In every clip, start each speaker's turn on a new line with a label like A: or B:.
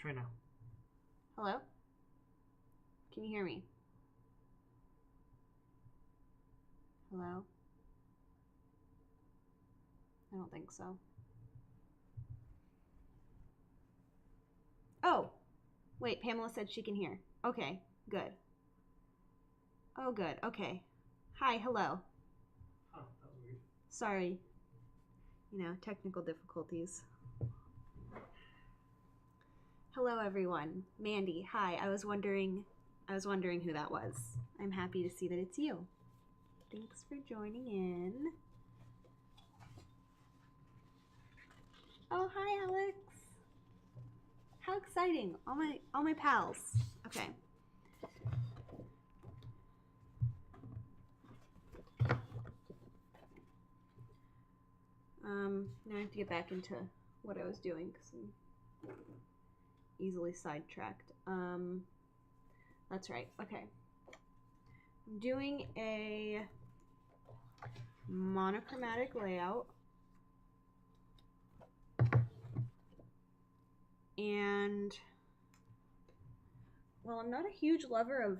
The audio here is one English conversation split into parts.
A: Try now.
B: Hello? Can you hear me? Hello? I don't think so. Oh! Wait, Pamela said she can hear. Okay, good. Oh, good. Okay. Hi, hello.
A: Huh, that was weird.
B: Sorry. You know, technical difficulties. Hello, everyone. Mandy, hi. I was wondering who that was. I'm happy to see that it's you. Thanks for joining in. Oh, hi, Alex. How exciting. All my pals. Okay. Now I have to get back into what I was doing because I'm easily sidetracked. That's right. Okay. I'm doing a monochromatic layout. And while I'm not a huge lover of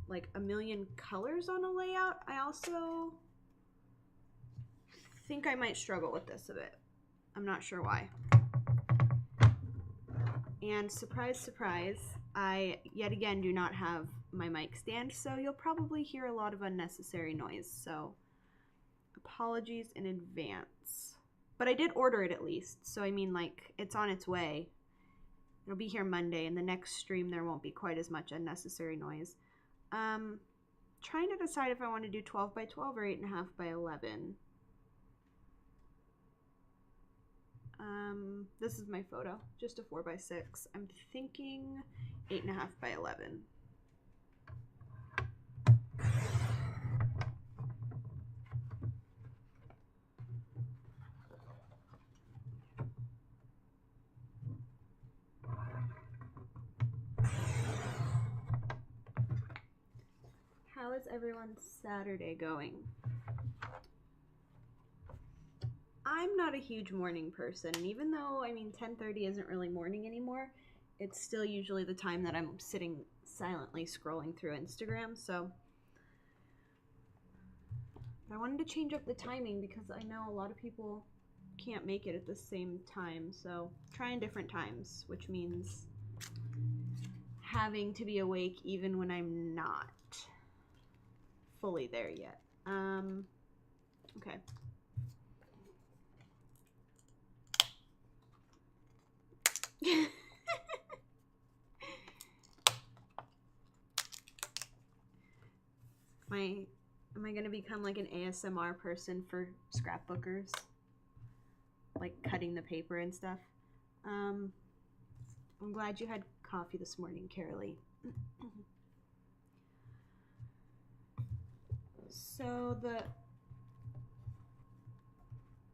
B: like a million colors on a layout, I also think I might struggle with this a bit. I'm not sure why. And surprise, surprise, I yet again do not have my mic stand, so you'll probably hear a lot of unnecessary noise. So apologies in advance. But I did order it at least, so I mean, like, it's on its way. It'll be here Monday, and the next stream there won't be quite as much unnecessary noise. Trying to decide if I want to do 12 by 12 or 8.5 by 11. This is my photo, just a 4 by 6. I'm thinking 8.5 by 11. How is everyone's Saturday going? I'm not a huge morning person, and even though, I mean, 10:30 isn't really morning anymore, it's still usually the time that I'm sitting silently scrolling through Instagram, so I wanted to change up the timing because I know a lot of people can't make it at the same time, so trying different times, which means having to be awake even when I'm not fully there yet. Okay. Am I gonna become like an ASMR person for scrapbookers? Like cutting the paper and stuff? I'm glad you had coffee this morning, Carolee. So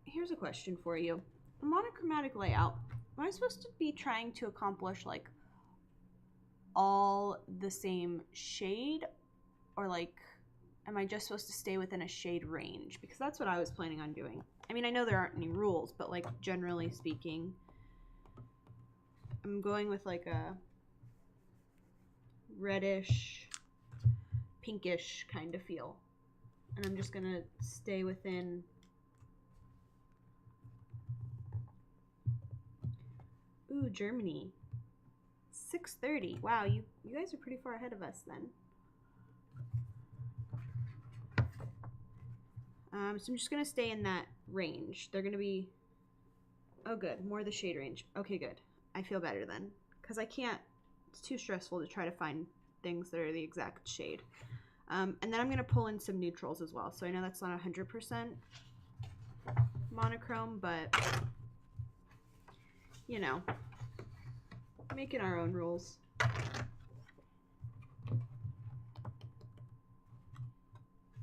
B: here's a question for you. A monochromatic layout, am I supposed to be trying to accomplish like all the same shade, or like am I just supposed to stay within a shade range? Because that's what I was planning on doing. I mean, I know there aren't any rules, but like generally speaking, I'm going with like a reddish, pinkish kind of feel. And I'm just gonna stay within ooh, Germany. 6:30. Wow, you guys are pretty far ahead of us then. So I'm just gonna stay in that range. They're gonna be, oh good, more the shade range. Okay, good. I feel better then, because I can't, it's too stressful to try to find things that are the exact shade. And then I'm gonna pull in some neutrals as well. So I know that's not 100% monochrome, but you know, making our own rules.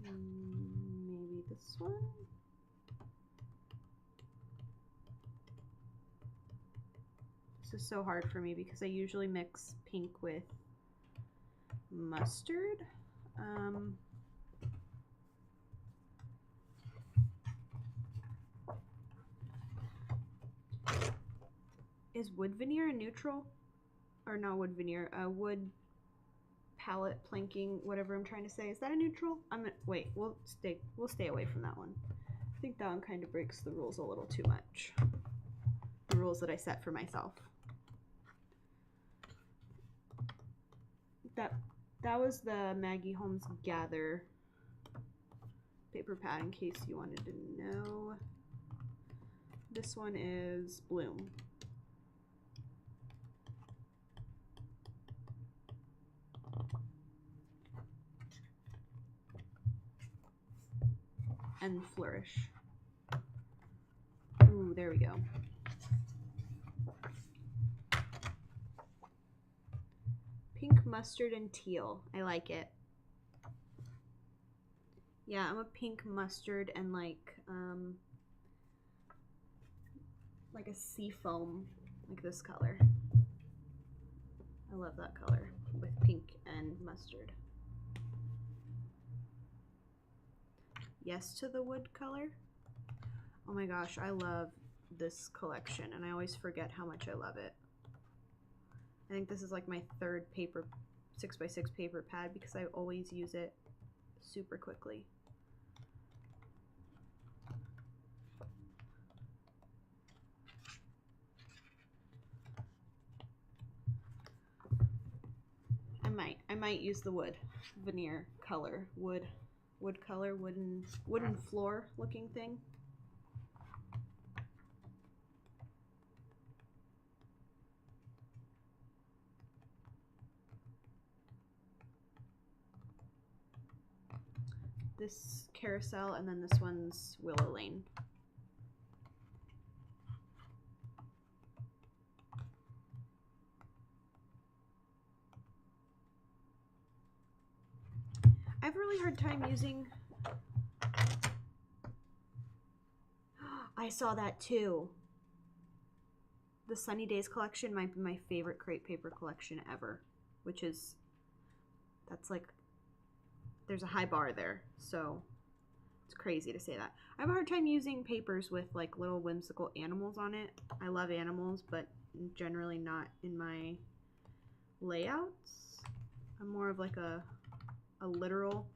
B: Maybe this one. This is so hard for me because I usually mix pink with mustard. Is wood veneer a neutral? Or not wood veneer, wood palette planking, whatever I'm trying to say. Is that a neutral? Wait, we'll stay away from that one. I think that one kind of breaks the rules a little too much. The rules that I set for myself. That was the Maggie Holmes Gather paper pad, in case you wanted to know. This one is Bloom. And Flourish. Ooh, there we go. Pink, mustard, and teal. I like it. Yeah, I'm a pink, mustard, and like a sea foam, like this color. I love that color with pink and mustard. Yes to the wood color. Oh my gosh, I love this collection, and I always forget how much I love it. I think this is like my third paper 6x6 paper pad because I always use it super quickly. I might use the wood veneer color, wood color, wooden floor looking thing. This Carousel, and then this one's Willow Lane. I have a really hard time using... I saw that too. The Sunny Days collection might be my favorite crepe paper collection ever, which is... that's like... there's a high bar there, so it's crazy to say that. I have a hard time using papers with like little whimsical animals on it. I love animals, but generally not in my layouts. I'm more of like a literal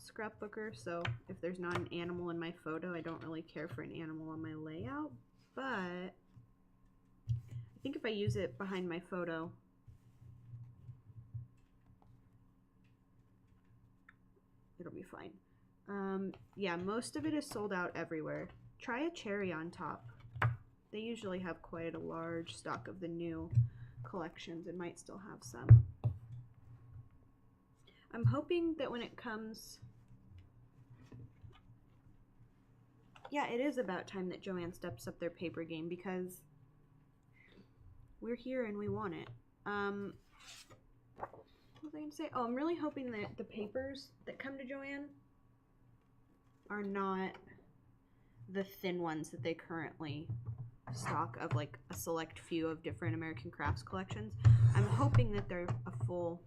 B: scrapbooker, so if there's not an animal in my photo, I don't really care for an animal on my layout, but I think if I use it behind my photo, it'll be fine. Yeah, most of it is sold out everywhere. Try a cherry on top. They usually have quite a large stock of the new collections and might still have some. I'm hoping that when it comes... yeah, it is about time that Joann steps up their paper game because we're here and we want it. What was I going to say? Oh, I'm really hoping that the papers that come to Joann are not the thin ones that they currently stock of like a select few of different American Crafts collections. I'm hoping that they're a full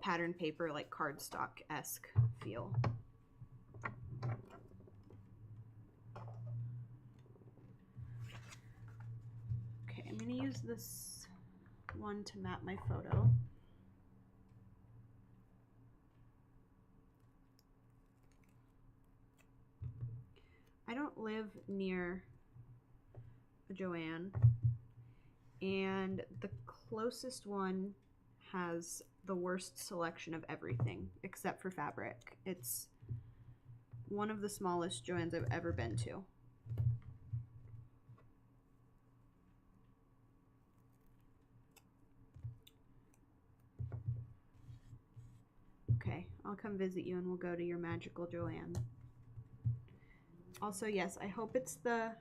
B: pattern paper, like cardstock-esque feel. Okay, I'm gonna use this one to map my photo. I don't live near a Joann, and the closest one has the worst selection of everything except for fabric. It's one of the smallest Joanns I've ever been to. Okay, I'll come visit you and we'll go to your magical Joann. Also, yes, I hope it's the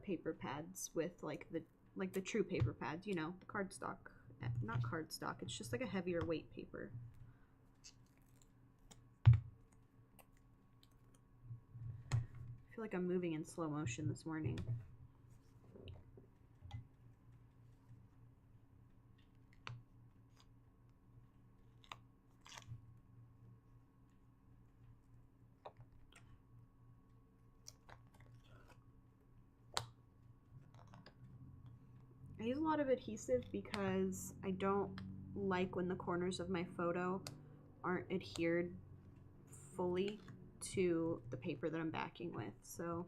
B: paper pads with like the true paper pads, you know, the cardstock. Not cardstock, it's just like a heavier weight paper. I feel like I'm moving in slow motion this morning. I use a lot of adhesive because I don't like when the corners of my photo aren't adhered fully to the paper that I'm backing with, so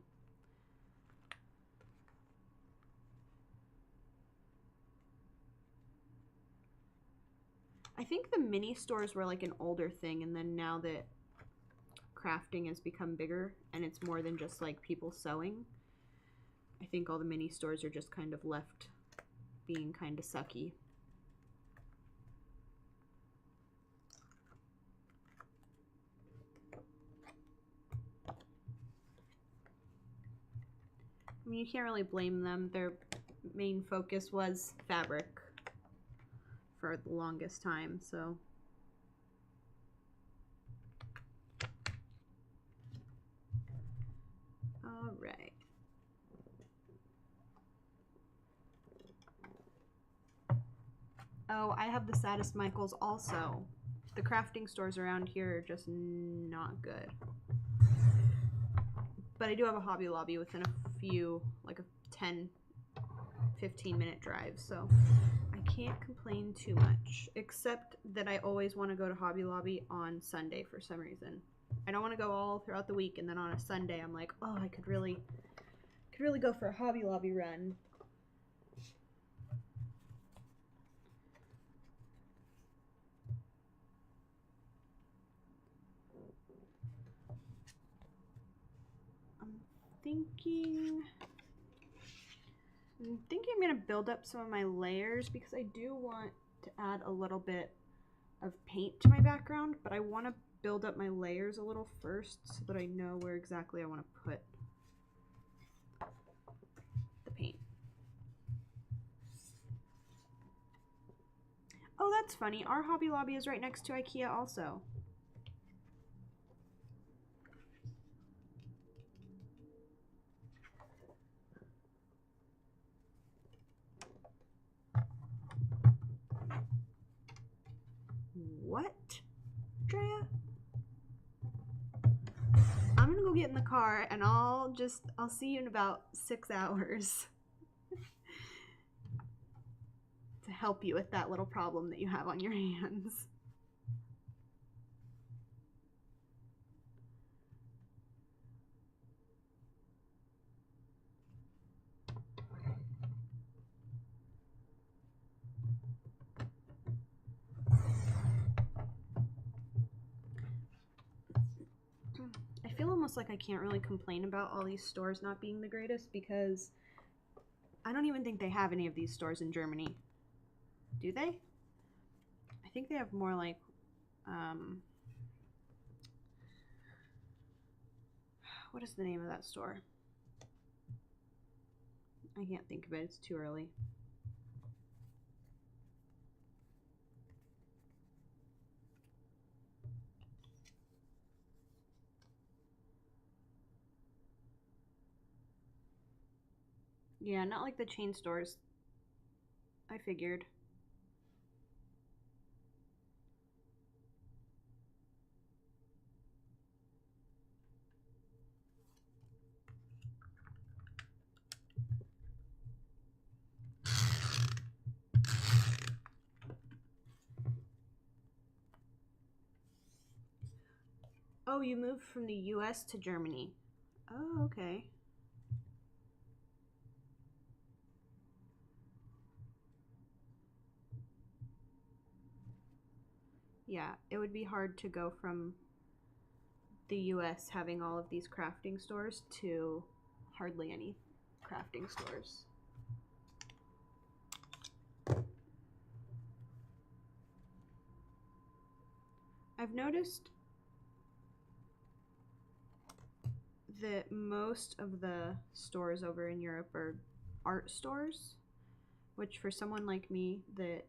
B: I think the mini stores were like an older thing, and then now that crafting has become bigger and it's more than just like people sewing, I think all the mini stores are just kind of left being kind of sucky. I mean, you can't really blame them. Their main focus was fabric for the longest time, so. All right. Oh, I have the Saddest Michaels also. The crafting stores around here are just not good. But I do have a Hobby Lobby within a few, like a 10, 15-minute drive, so I can't complain too much, except that I always want to go to Hobby Lobby on Sunday for some reason. I don't want to go all throughout the week, and then on a Sunday I'm like, oh, I could really go for a Hobby Lobby run. I'm thinking I'm gonna build up some of my layers because I do want to add a little bit of paint to my background, but I want to build up my layers a little first so that I know where exactly I want to put the paint. Oh, that's funny. Our Hobby Lobby is right next to IKEA also. What, Drea? I'm gonna go get in the car and I'll see you in about 6 hours to help you with that little problem that you have on your hands. I feel almost like I can't really complain about all these stores not being the greatest because I don't even think they have any of these stores in Germany. Do they? I think they have more like, what is the name of that store? I can't think of it. It's too early. Yeah, not like the chain stores. I figured. Oh, you moved from the US to Germany. Oh, okay. Yeah, it would be hard to go from the US having all of these crafting stores to hardly any crafting stores. I've noticed that most of the stores over in Europe are art stores, which for someone like me that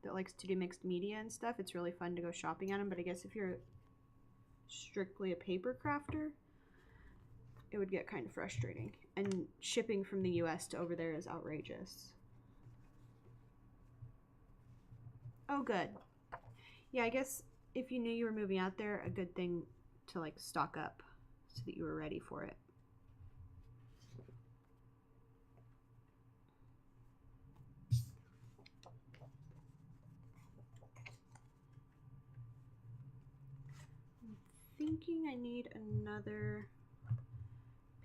B: that likes to do mixed media and stuff, it's really fun to go shopping at them. But I guess if you're strictly a paper crafter, it would get kind of frustrating. And shipping from the US to over there is outrageous. Oh, good. Yeah, I guess if you knew you were moving out there, a good thing to like stock up so that you were ready for it. thinking I need another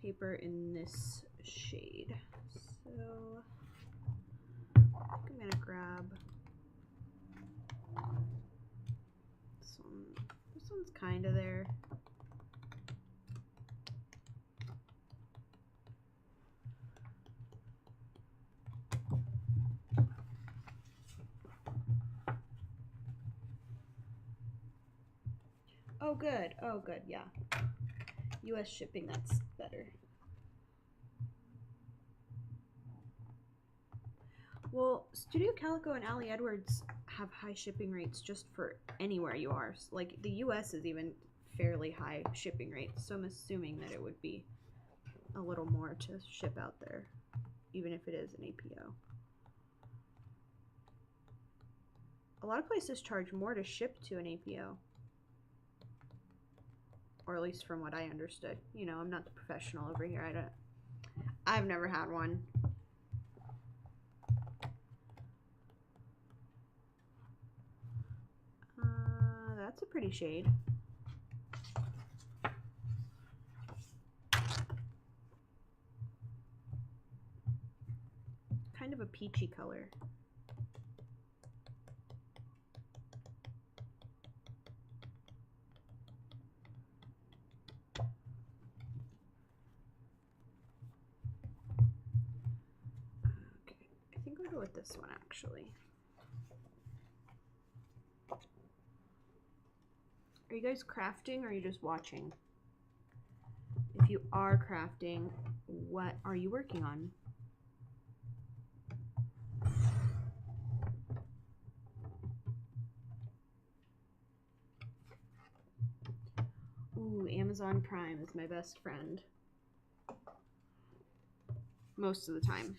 B: paper in this shade. So I think I'm gonna grab this one. This one's kind of there. Oh, good. Oh, good. Yeah. US shipping, that's better. Well, Studio Calico and Ali Edwards have high shipping rates just for anywhere you are. Like, the US is even fairly high shipping rates, so I'm assuming that it would be a little more to ship out there, even if it is an APO. A lot of places charge more to ship to an APO. Or at least from what I understood. You know, I'm not the professional over here. I've never had one. That's a pretty shade. Kind of a peachy color. Okay, I think I'll go with this one actually. Are you guys crafting or are you just watching? If you are crafting, what are you working on? Ooh, Amazon Prime is my best friend. Most of the time.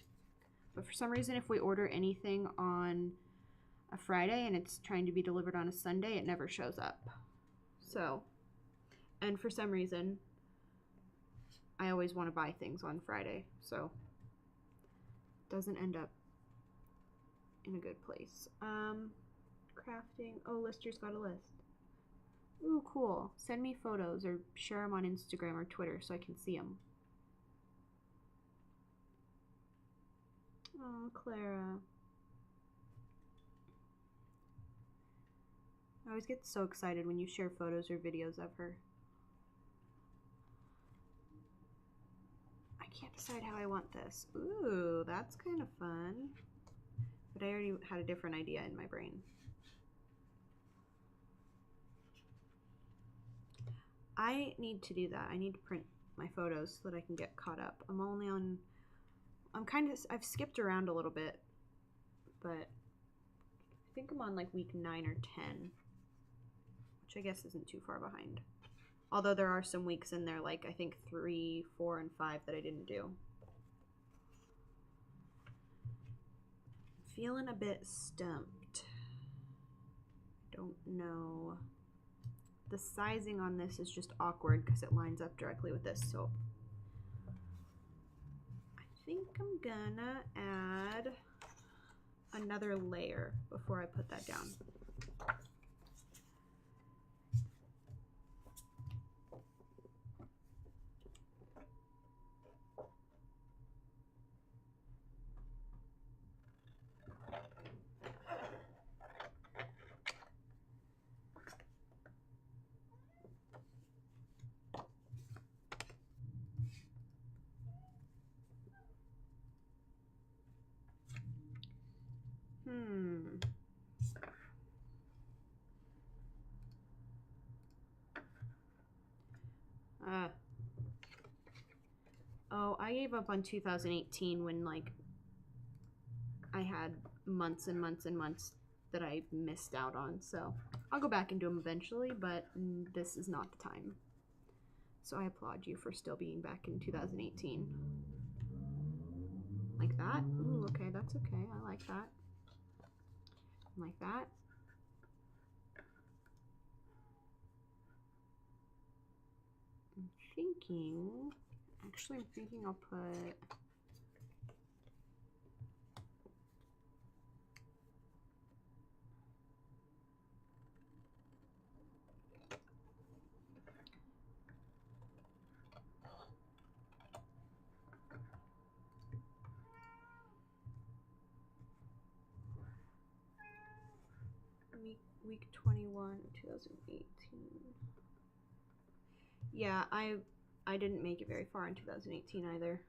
B: But for some reason, if we order anything on a Friday and it's trying to be delivered on a Sunday, it never shows up. So, and for some reason, I always want to buy things on Friday, so it doesn't end up in a good place. Crafting. Oh, Lister's got a list. Ooh, cool. Send me photos or share them on Instagram or Twitter so I can see them. Oh, Clara. I always get so excited when you share photos or videos of her. I can't decide how I want this. Ooh, that's kind of fun. But I already had a different idea in my brain. I need to do that. I need to print my photos so that I can get caught up. I've skipped around a little bit, but I think I'm on like week 9 or 10, which I guess isn't too far behind. Although there are some weeks in there, like I think 3, 4, and 5 that I didn't do. Feeling a bit stumped. Don't know. The sizing on this is just awkward because it lines up directly with this, so I think I'm gonna add another layer before I put that down. Oh, I gave up on 2018 when like I had months and months and months that I missed out on. So I'll go back and do them eventually, but this is not the time. So I applaud you for still being back in 2018. Like that? Ooh, okay, that's okay. I like that. Like that. I'm thinking I'll put week 21, 2018. Yeah, I didn't make it very far in 2018 either.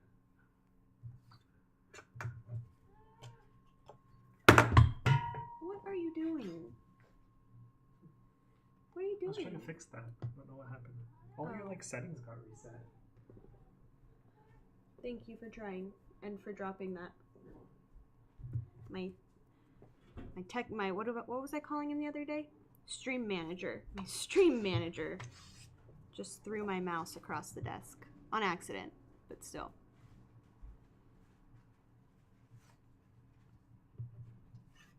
B: What are you doing? What are you doing?
A: I was trying to fix that. I don't know what happened. All your like settings got reset.
B: Thank you for trying and for dropping that. What was I calling him the other day? Stream manager. My stream manager just threw my mouse across the desk on accident, but still.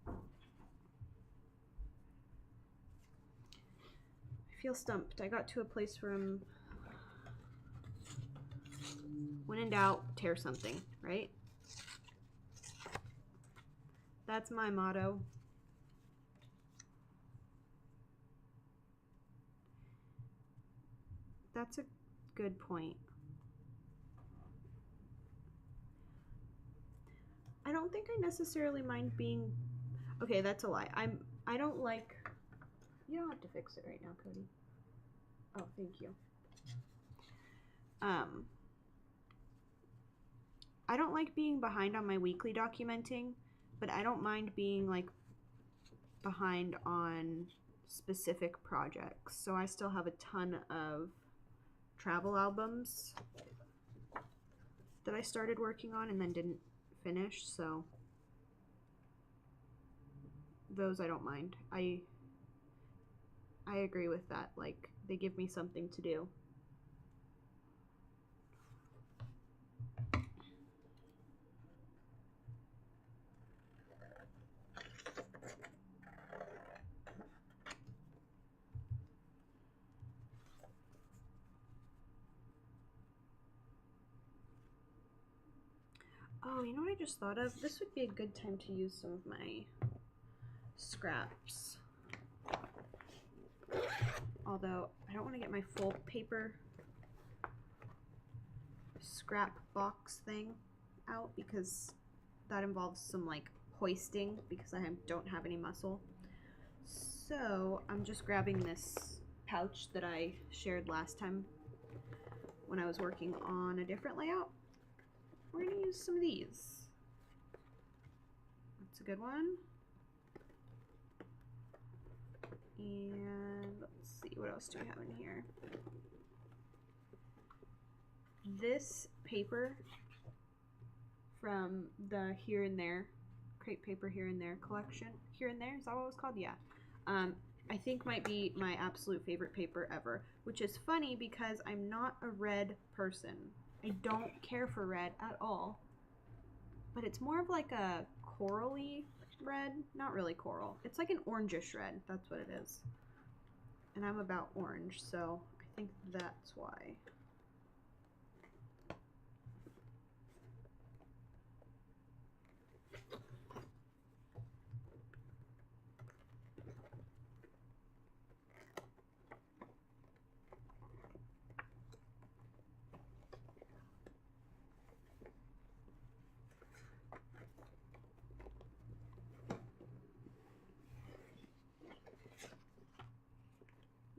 B: I feel stumped. I got to a place where I'm when in doubt, tear something, right? That's my motto. That's a good point. I don't think I necessarily mind being... Okay, that's a lie. I don't like... You don't have to fix it right now, Cody. Oh, thank you. I don't like being behind on my weekly documenting, but I don't mind being like behind on specific projects. So I still have a ton of travel albums that I started working on and then didn't finish, so those I don't mind. I agree with that. Like, they give me something to do. Oh, you know what I just thought of? This would be a good time to use some of my scraps. Although, I don't want to get my full paper scrap box thing out because that involves some like hoisting because I don't have any muscle. So I'm just grabbing this pouch that I shared last time when I was working on a different layout. We're gonna use some of these. That's a good one. And let's see, what else do we have in here? This paper from the Here and There, Crepe Paper Here and There collection. Here and There, is that what it was called? Yeah. I think might be my absolute favorite paper ever, which is funny because I'm not a red person. I don't care for red at all. But it's more of like a corally red. Not really coral. It's like an orangish red. That's what it is. And I'm about orange, so I think that's why.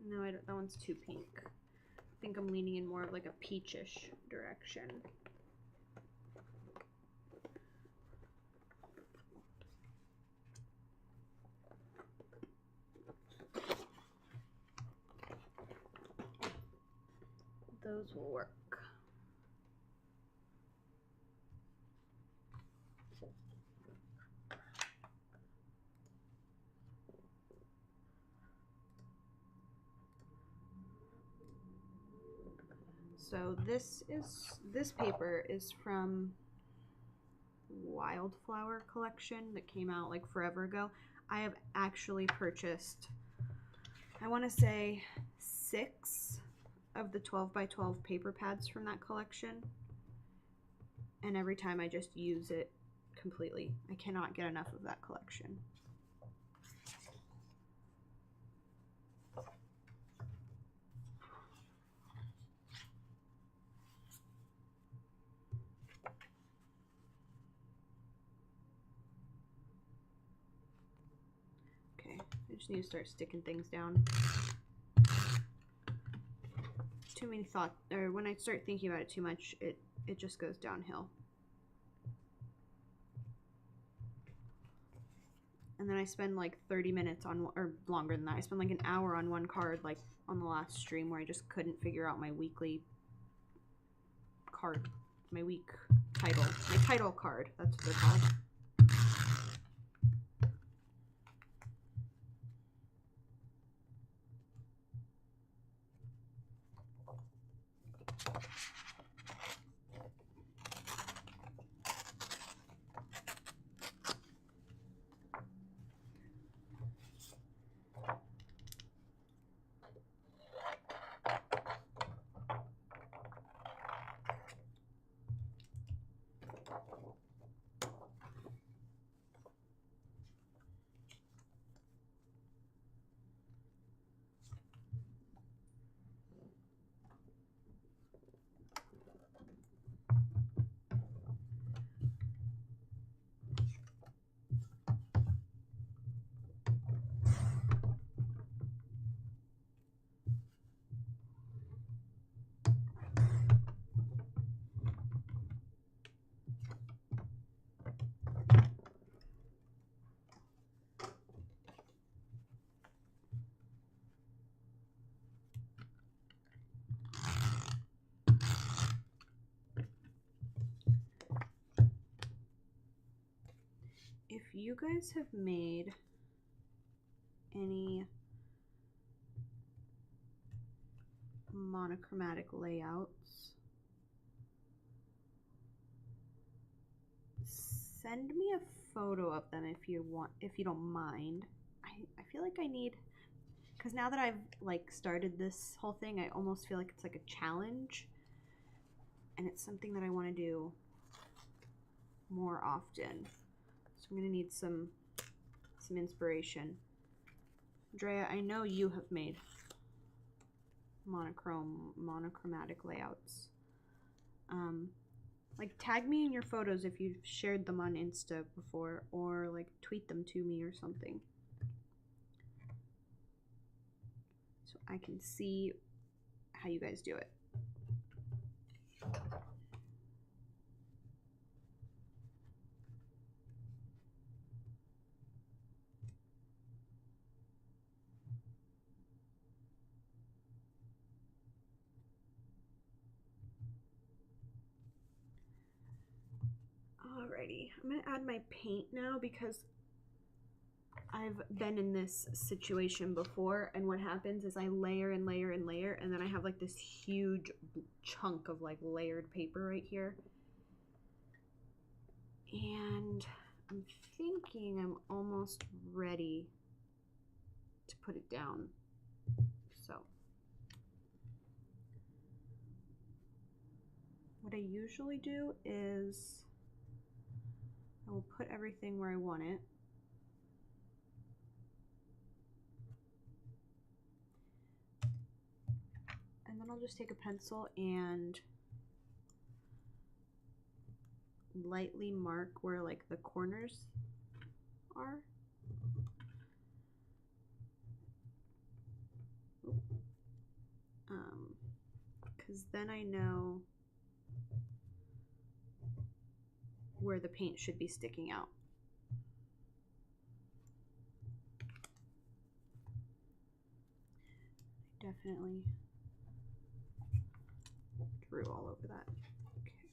B: No, that one's too pink. I think I'm leaning in more of like a peachish direction. Those will work. So this paper is from Wildflower collection that came out like forever ago. I have actually purchased, I want to say 6 of the 12 by 12 paper pads from that collection. And every time I just use it completely. I cannot get enough of that collection. Okay, I just need to start sticking things down. Too many thoughts, or when I start thinking about it too much, it just goes downhill. And then I spend like 30 minutes on, or longer than that, I spend like an hour on one card, like on the last stream where I just couldn't figure out my weekly card, my week title, my title card, that's what they're called. If you guys have made any monochromatic layouts, send me a photo of them if you want, if you don't mind. I feel like I need, because now that I've like started this whole thing, I almost feel like it's like a challenge, and it's something that I want to do more often. So I'm gonna need some inspiration. Drea, I know you have made monochromatic layouts. Like tag me in your photos if you've shared them on Insta before, or like tweet them to me or something, so I can see how you guys do it. Alrighty, I'm gonna add my paint now because I've been in this situation before, and what happens is I layer and layer and layer, and then I have like this huge chunk of like layered paper right here. And I'm thinking I'm almost ready to put it down. So what I usually do is I will put everything where I want it. And then I'll just take a pencil and lightly mark where like the corners are. Because then I know where the paint should be sticking out. Definitely drew all over that. Okay.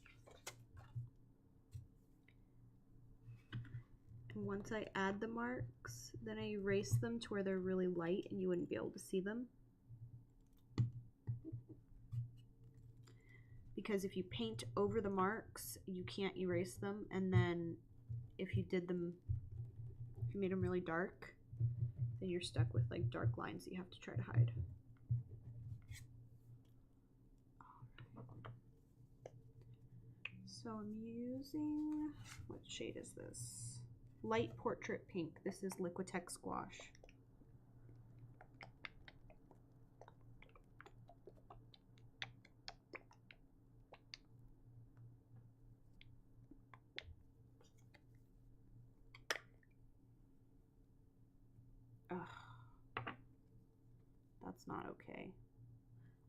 B: And once I add the marks, then I erase them to where they're really light and you wouldn't be able to see them. Because if you paint over the marks, you can't erase them, and then if you did them, if you made them really dark, then you're stuck with like dark lines that you have to try to hide. So I'm using, what shade is this? Light Portrait Pink. This is Liquitex Squash. Ugh. That's not okay.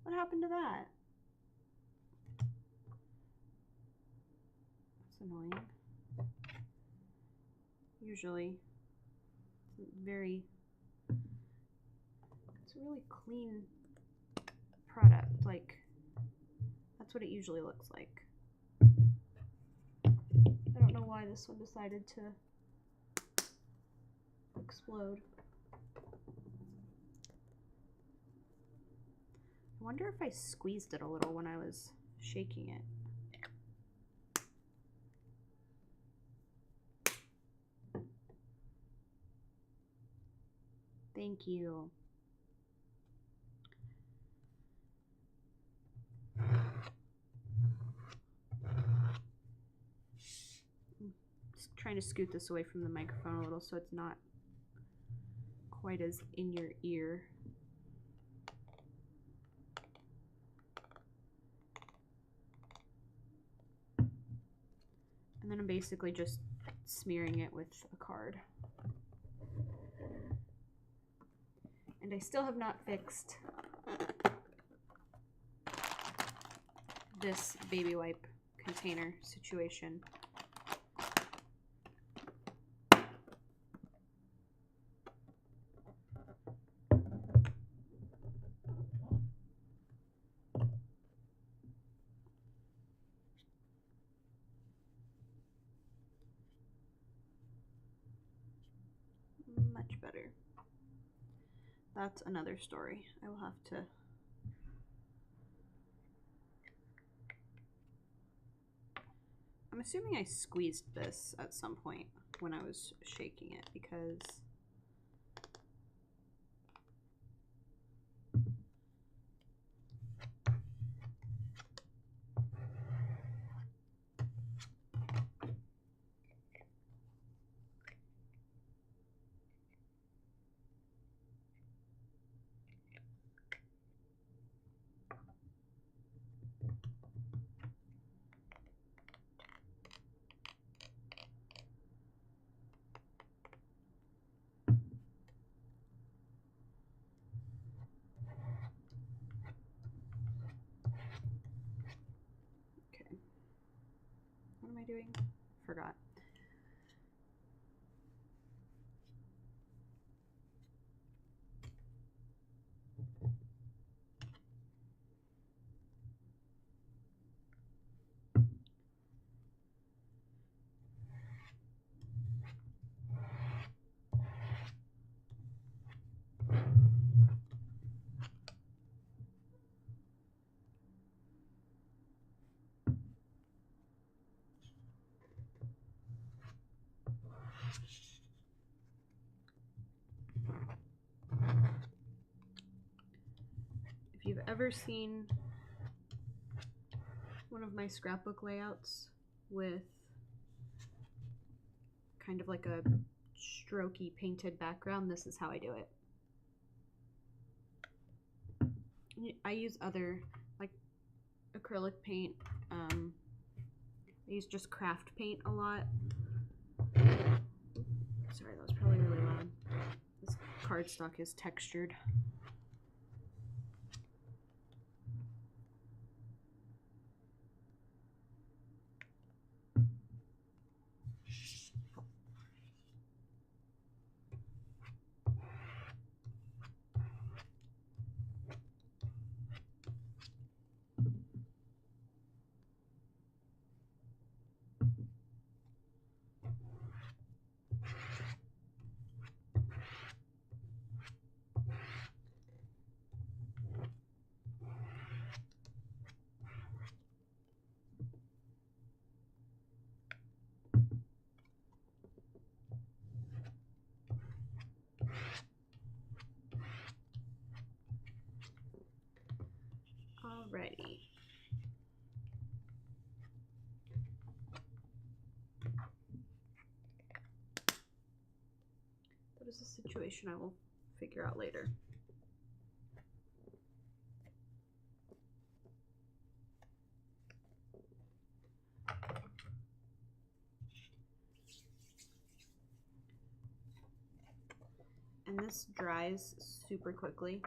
B: What happened to that? That's annoying. Usually, it's a really clean product. Like, that's what it usually looks like. I don't know why this one decided to explode. I wonder if I squeezed it a little when I was shaking it. Thank you. Just trying to scoot this away from the microphone a little so it's not quite as in your ear. And then I'm basically just smearing it with a card. And I still have not fixed this baby wipe container situation. Much better. That's another story. I will have to I'm assuming I squeezed this at some point when I was shaking it because what am I doing? Forgot. If you've ever seen one of my scrapbook layouts with kind of like a strokey painted background, this is how I do it. I use other like acrylic paint. I use just craft paint a lot. Sorry, that was probably really loud. This cardstock is textured. Alrighty. That is a situation I will figure out later. And this dries super quickly.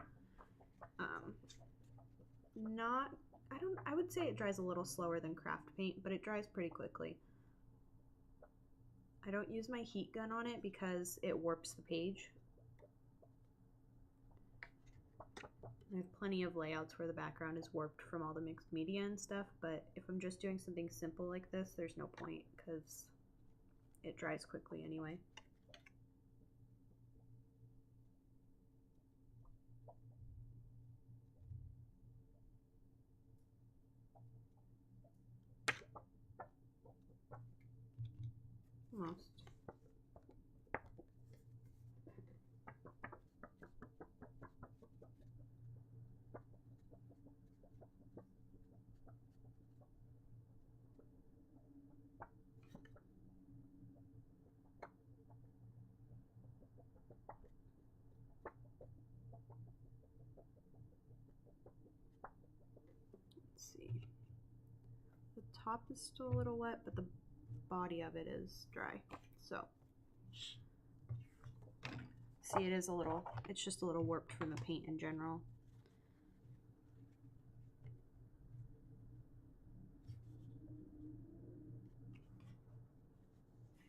B: I would say it dries a little slower than craft paint, but it dries pretty quickly. I don't use my heat gun on it because it warps the page. I have plenty of layouts where the background is warped from all the mixed media and stuff, but if I'm just doing something simple like this, there's no point because it dries quickly anyway. Almost. Let's see. The top is still a little wet, but the body of it is dry. So, see, it's just a little warped from the paint in general.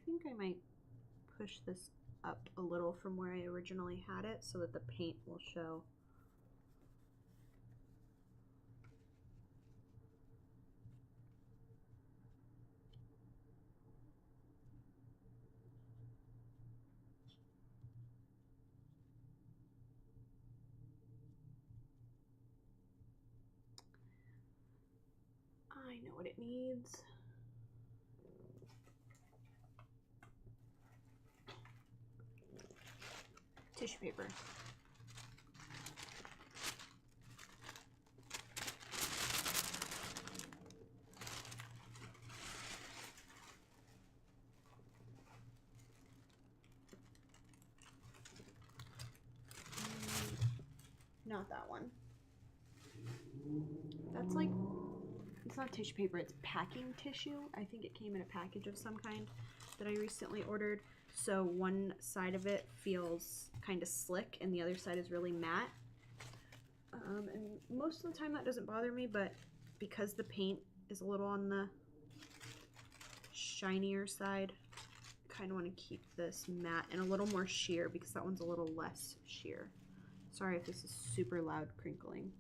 B: I think I might push this up a little from where I originally had it so that the paint will show. I know what it needs. Tissue paper. Not that one. That's like, it's not tissue paper, it's packing tissue. I think it came in a package of some kind that I recently ordered. So one side of it feels kind of slick and the other side is really matte. And most of the time that doesn't bother me, but because the paint is a little on the shinier side, I kind of want to keep this matte and a little more sheer because that one's a little less sheer. Sorry if this is super loud crinkling.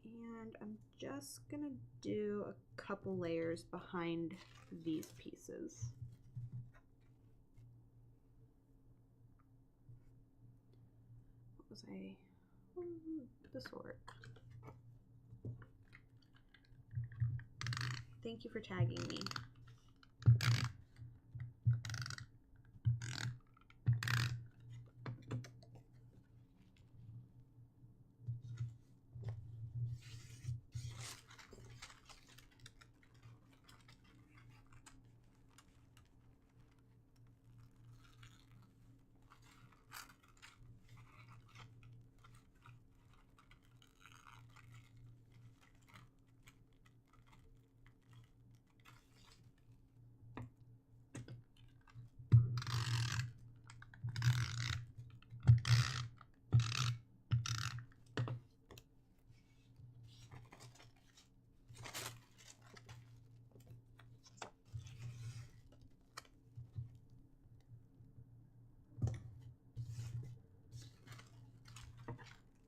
B: And I'm just gonna do a couple layers behind these pieces. What was I? This will work. Thank you for tagging me.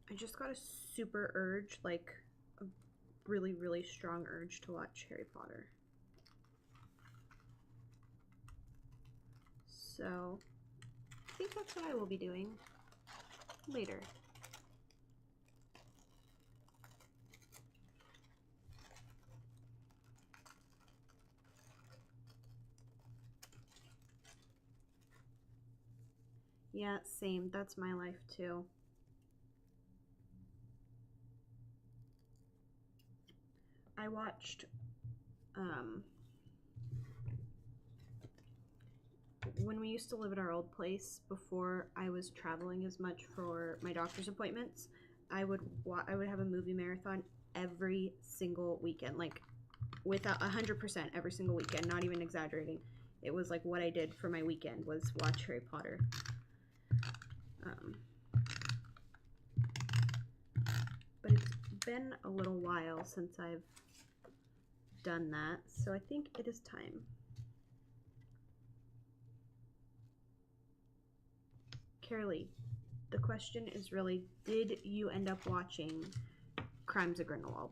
B: I just got a super urge, like a really, really strong urge to watch Harry Potter. So I think that's what I will be doing later. Yeah, same. That's my life too. I watched when we used to live at our old place before I was traveling as much for my doctor's appointments, I would have a movie marathon every single weekend, like without 100% every single weekend, not even exaggerating. It was like what I did for my weekend was watch Harry Potter. been a little while since I've done that, so I think it is time. Carolee, the question is really, did you end up watching Crimes of Grindelwald?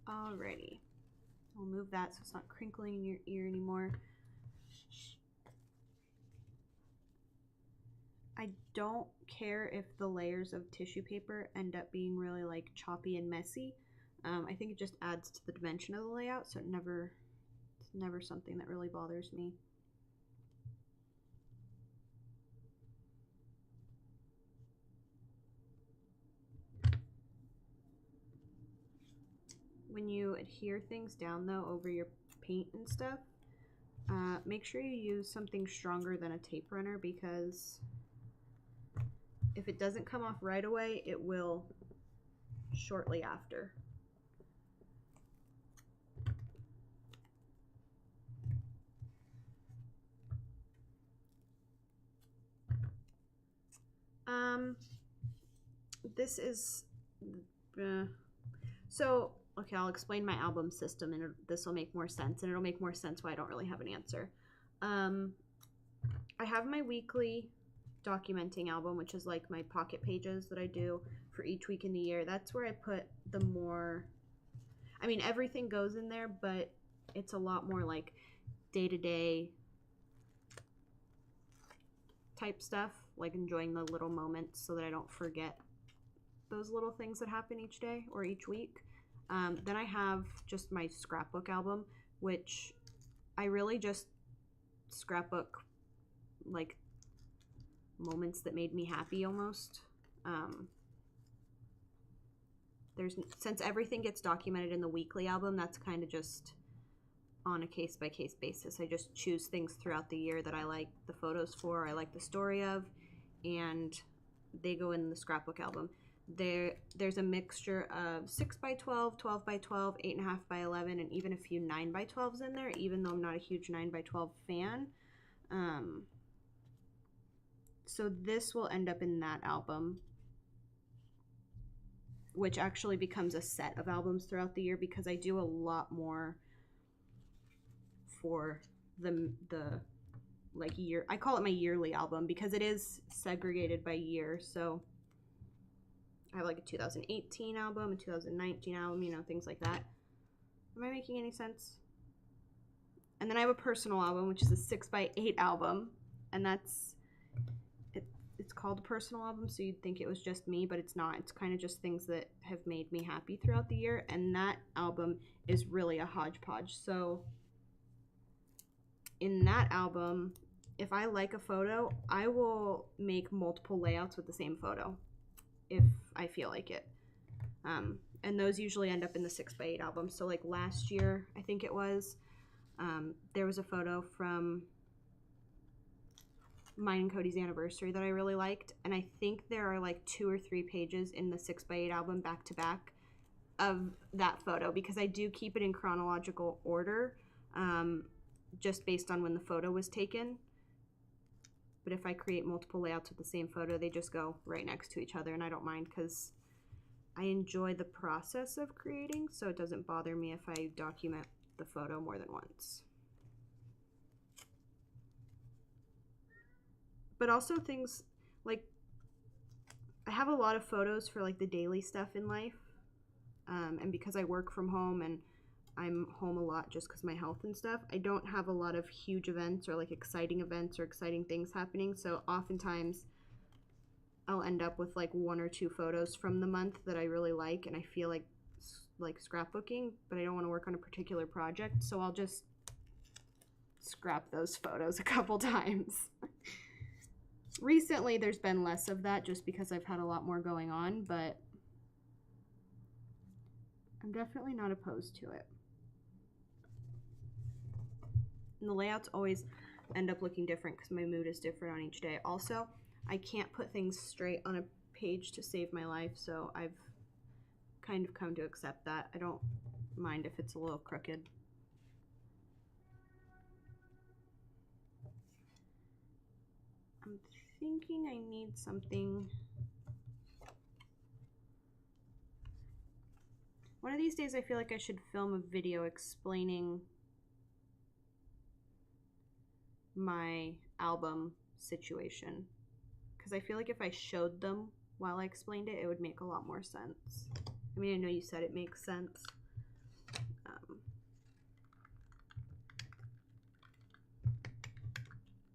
B: Alrighty, I'll move that so it's not crinkling in your ear anymore. I don't care if the layers of tissue paper end up being really like choppy and messy. I think it just adds to the dimension of the layout, so it's never something that really bothers me. When you adhere things down though over your paint and stuff, make sure you use something stronger than a tape runner, because if it doesn't come off right away, it will shortly after. This is so okay, I'll explain my album system, and this will make more sense, and it'll make more sense why I don't really have an answer. I have my weekly documenting album, which is like my pocket pages that I do for each week in the year. That's where I put the more, I mean, everything goes in there, but it's a lot more like day-to-day type stuff, like enjoying the little moments so that I don't forget those little things that happen each day or each week. Then I have just my scrapbook album, which I really just scrapbook like moments that made me happy almost. Since everything gets documented in the weekly album, that's kind of just on a case-by-case basis. I just choose things throughout the year that I like the photos for, I like the story of, and they go in the scrapbook album. There's a mixture of 6x12, 12x12, 8.5x11, and even a few 9x12s in there, even though I'm not a huge 9x12 fan. So this will end up in that album, which actually becomes a set of albums throughout the year, because I do a lot more for the like year. I call it my yearly album because it is segregated by year. So I have like a 2018 album, a 2019 album, you know, things like that. Am I making any sense? And then I have a personal album, which is a 6x8 album, and it's called a personal album, so you'd think it was just me, but it's not. It's kind of just things that have made me happy throughout the year, and that album is really a hodgepodge. So in that album, if I like a photo, I will make multiple layouts with the same photo if I feel like it. And those usually end up in the 6x8 album. So like last year, I think it was, there was a photo from mine and Cody's anniversary that I really liked, and I think there are like 2 or 3 pages in the 6x8 album back to back of that photo, because I do keep it in chronological order, just based on when the photo was taken. But if I create multiple layouts with the same photo, they just go right next to each other, and I don't mind because I enjoy the process of creating, so it doesn't bother me if I document the photo more than once. But also things like, I have a lot of photos for like the daily stuff in life, and because I work from home and I'm home a lot just because my health and stuff. I don't have a lot of huge events or like exciting events or exciting things happening. So oftentimes I'll end up with like 1 or 2 photos from the month that I really like, and I feel like scrapbooking, but I don't want to work on a particular project. So I'll just scrap those photos a couple times. Recently, there's been less of that just because I've had a lot more going on, but I'm definitely not opposed to it. And the layouts always end up looking different because my mood is different on each day. Also, I can't put things straight on a page to save my life, so I've kind of come to accept that. I don't mind if it's a little crooked. I'm thinking I need something. One of these days I feel like I should film a video explaining my album situation, because I feel like if I showed them while I explained it, it would make a lot more sense. I mean, I know you said it makes sense.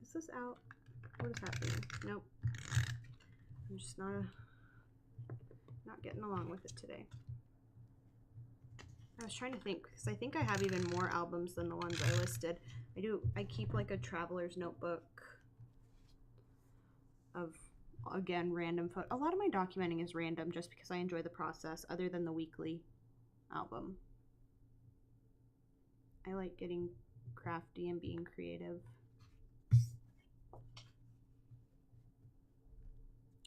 B: Is this out? What is happening? Nope. I'm just not getting along with it today. I was trying to think, because I think I have even more albums than the ones I listed. I keep like a traveler's notebook of, again, random photos. A lot of my documenting is random just because I enjoy the process, other than the weekly album. I like getting crafty and being creative.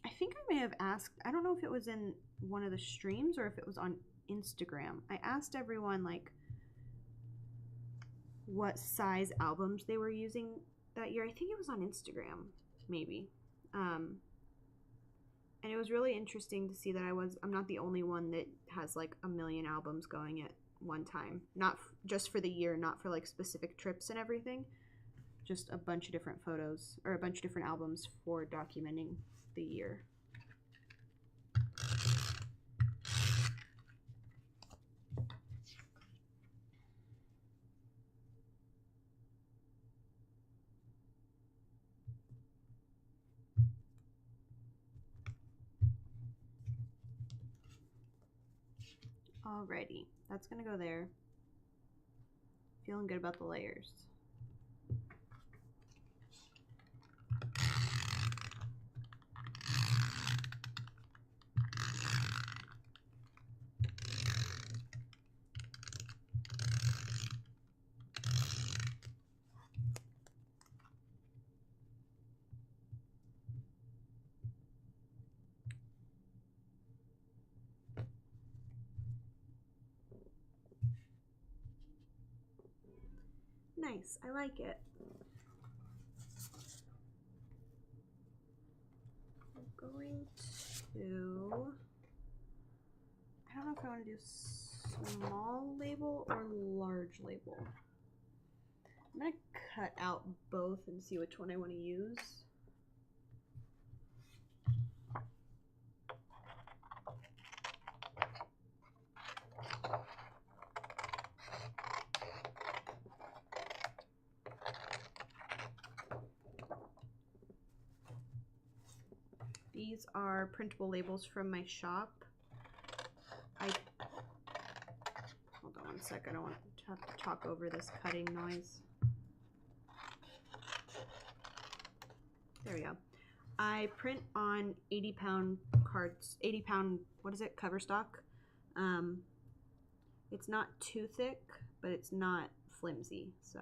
B: I think I may have asked, I don't know if it was in one of the streams or if it was on Instagram. I asked everyone like what size albums they were using that year. I think it was on Instagram, maybe. And it was really interesting to see that I'm not the only one that has like 1 million albums going at one time. Not just for the year, not for like specific trips and everything. Just a bunch of different photos or a bunch of different albums for documenting the year. Alrighty, that's gonna go there. Feeling good about the layers. Nice, I like it. I'm going to, I don't know if I want to do small label or large label. I'm going to cut out both and see which one I want to use. These are printable labels from my shop. Hold on one sec, I don't want to have to talk over this cutting noise. There we go. I print on 80-pound cards, 80-pound, what is it, cover stock. It's not too thick, but it's not flimsy, so.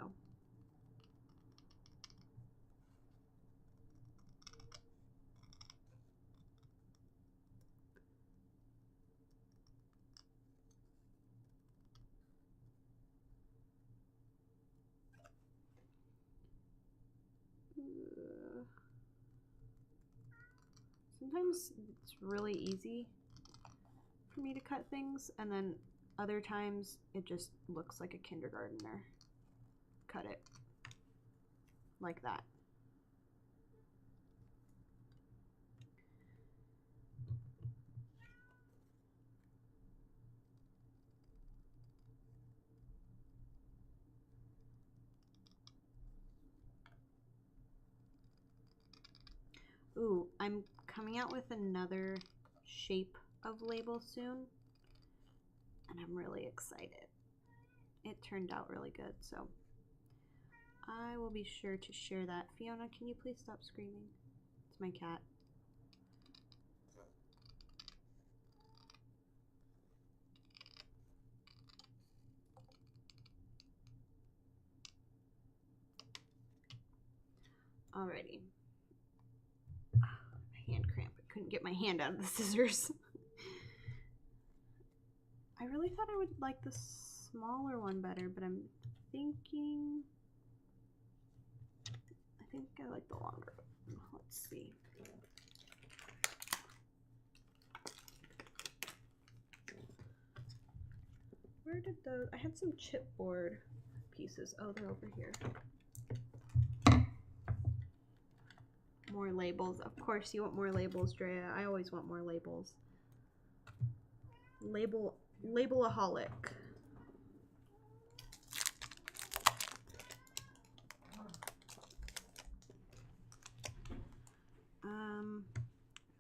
B: Sometimes it's really easy for me to cut things, and then other times it just looks like a kindergartner cut it like that. Ooh, I'm coming out with another shape of label soon, and I'm really excited. It turned out really good, so I will be sure to share that. Fiona, can you please stop screaming? It's my cat. Alrighty. My hand cramp. I couldn't get my hand out of the scissors. I really thought I would like the smaller one better, but I'm thinking... I think I like the longer one. Let's see. Where did those... I had some chipboard pieces. Oh, they're over here. More labels. Of course you want more labels, Drea. I always want more labels. Labelaholic.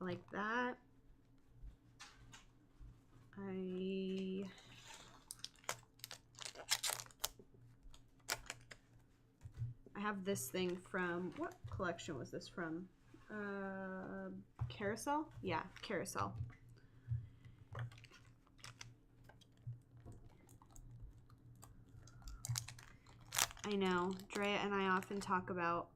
B: Like that. I have this thing from, what collection was this from? Carousel? Yeah, Carousel. I know, Drea and I often talk about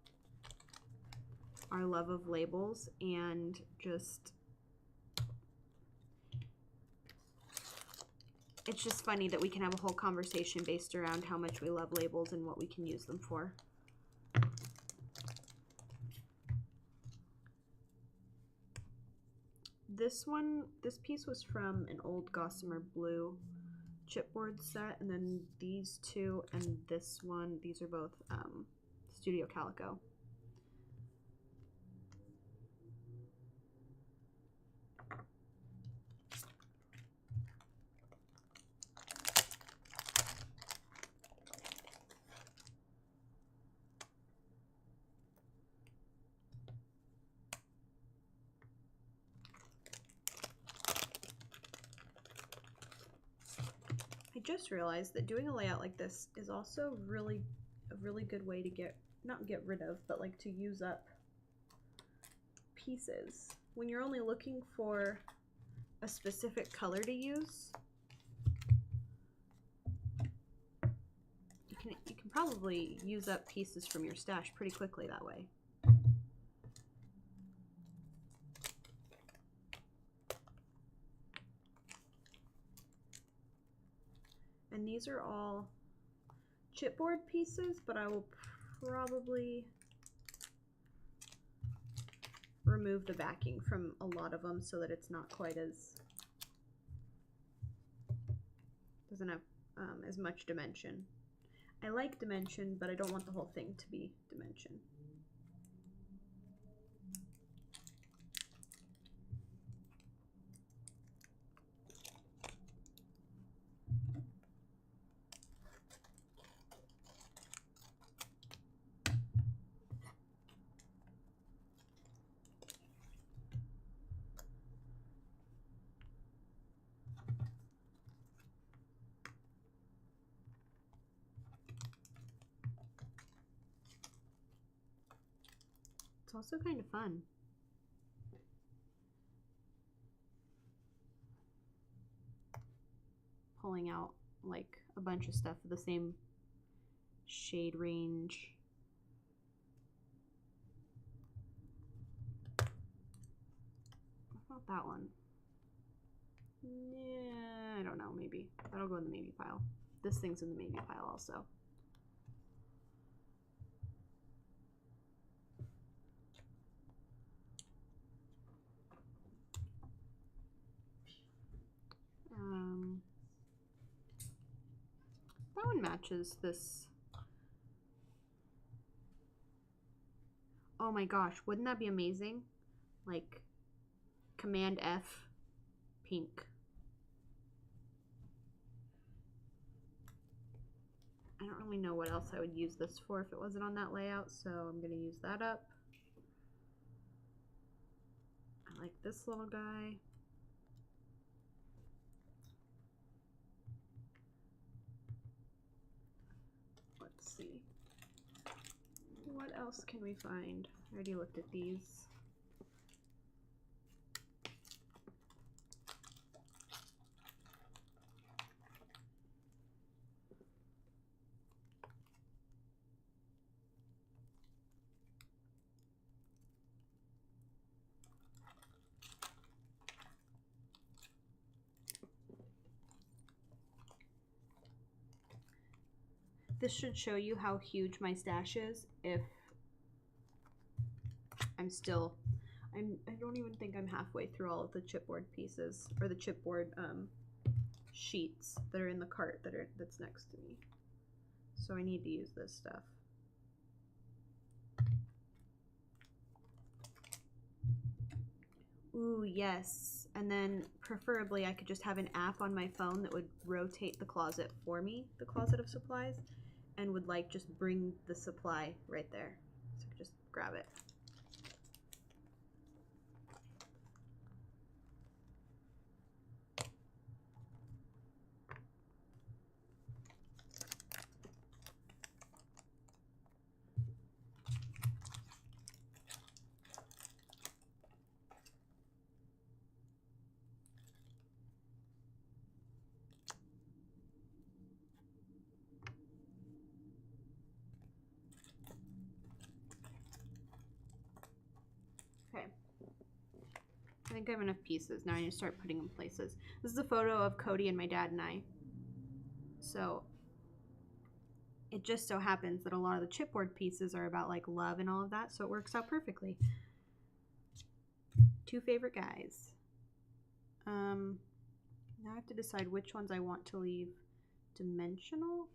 B: our love of labels, and just, it's just funny that we can have a whole conversation based around how much we love labels and what we can use them for. This piece was from an old Gossamer Blue chipboard set, and then these two and this one, these are both Studio Calico. I just realized that doing a layout like this is also a really good way to not get rid of, but like to use up pieces. When you're only looking for a specific color to use, you can probably use up pieces from your stash pretty quickly that way. And these are all chipboard pieces, but I will probably remove the backing from a lot of them so that it's not quite as, doesn't have as much dimension. I like dimension, but I don't want the whole thing to be dimension. It's also kind of fun. Pulling out like a bunch of stuff of the same shade range. What about that one? Yeah, I don't know, maybe. That'll go in the maybe pile. This thing's in the maybe pile also. That one matches this. Oh my gosh, wouldn't that be amazing? Like Command F pink. I don't really know what else I would use this for if it wasn't on that layout, so I'm going to use that up. like this little guy. Let's see. What else can we find? I already looked at these. This should show you how huge my stash is if I don't even think I'm halfway through all of the chipboard pieces, or the chipboard sheets that are in the cart that's next to me. So I need to use this stuff. Ooh, yes. And then preferably I could just have an app on my phone that would rotate the closet for me, the closet of supplies, and would like just bring the supply right there. So I could just grab it. Okay. I think I have enough pieces. Now I need to start putting them places. This is a photo of Cody and my dad and I. So it just so happens that a lot of the chipboard pieces are about like love and all of that, so it works out perfectly. Two favorite guys. Now I have to decide which ones I want to leave dimensional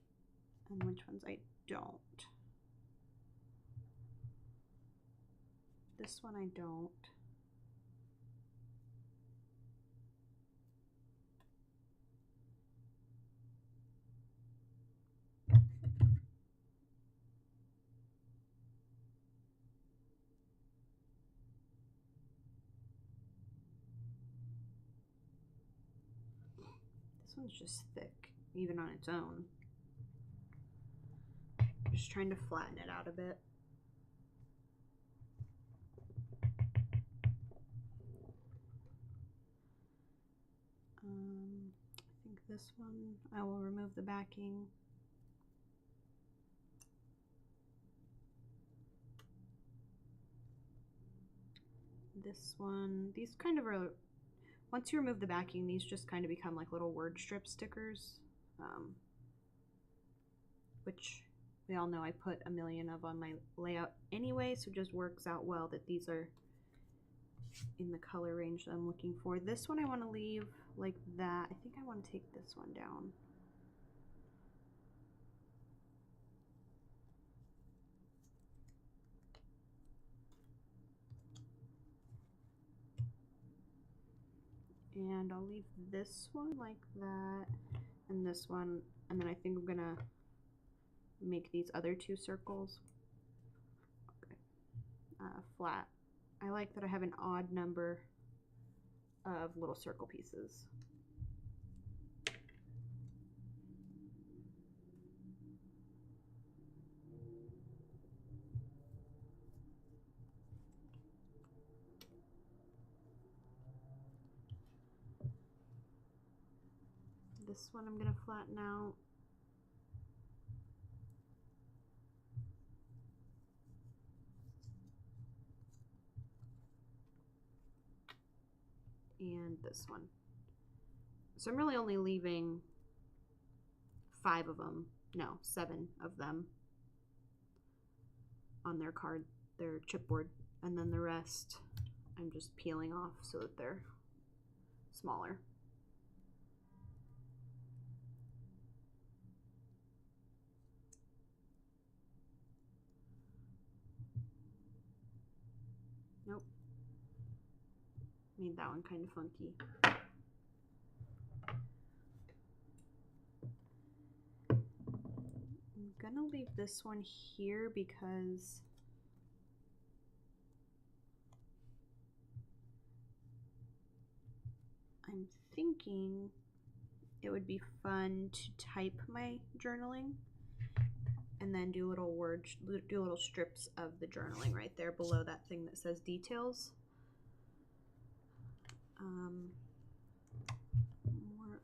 B: and which ones I don't. This one I don't. This one's just thick, even on its own. Just trying to flatten it out a bit. I think this one, I will remove the backing. This one, these kind of are, once you remove the backing, these just kind of become like little word strip stickers, which we all know I put a million of on my layout anyway, so it just works out well that these are in the color range that I'm looking for. This one I want to leave like that. I think I want to take this one down. And I'll leave this one like that, and this one, and then I think I'm gonna make these other two circles flat. I like that I have an odd number of little circle pieces. This one I'm gonna flatten out. And this one. So I'm really only leaving 5 of them, no, 7 of them on their card, their chipboard, and then the rest I'm just peeling off so that they're smaller. Nope. Made that one kind of funky. I'm gonna leave this one here because thinking it would be fun to type my journaling and then do little words, do little strips of the journaling right there below that thing that says details. More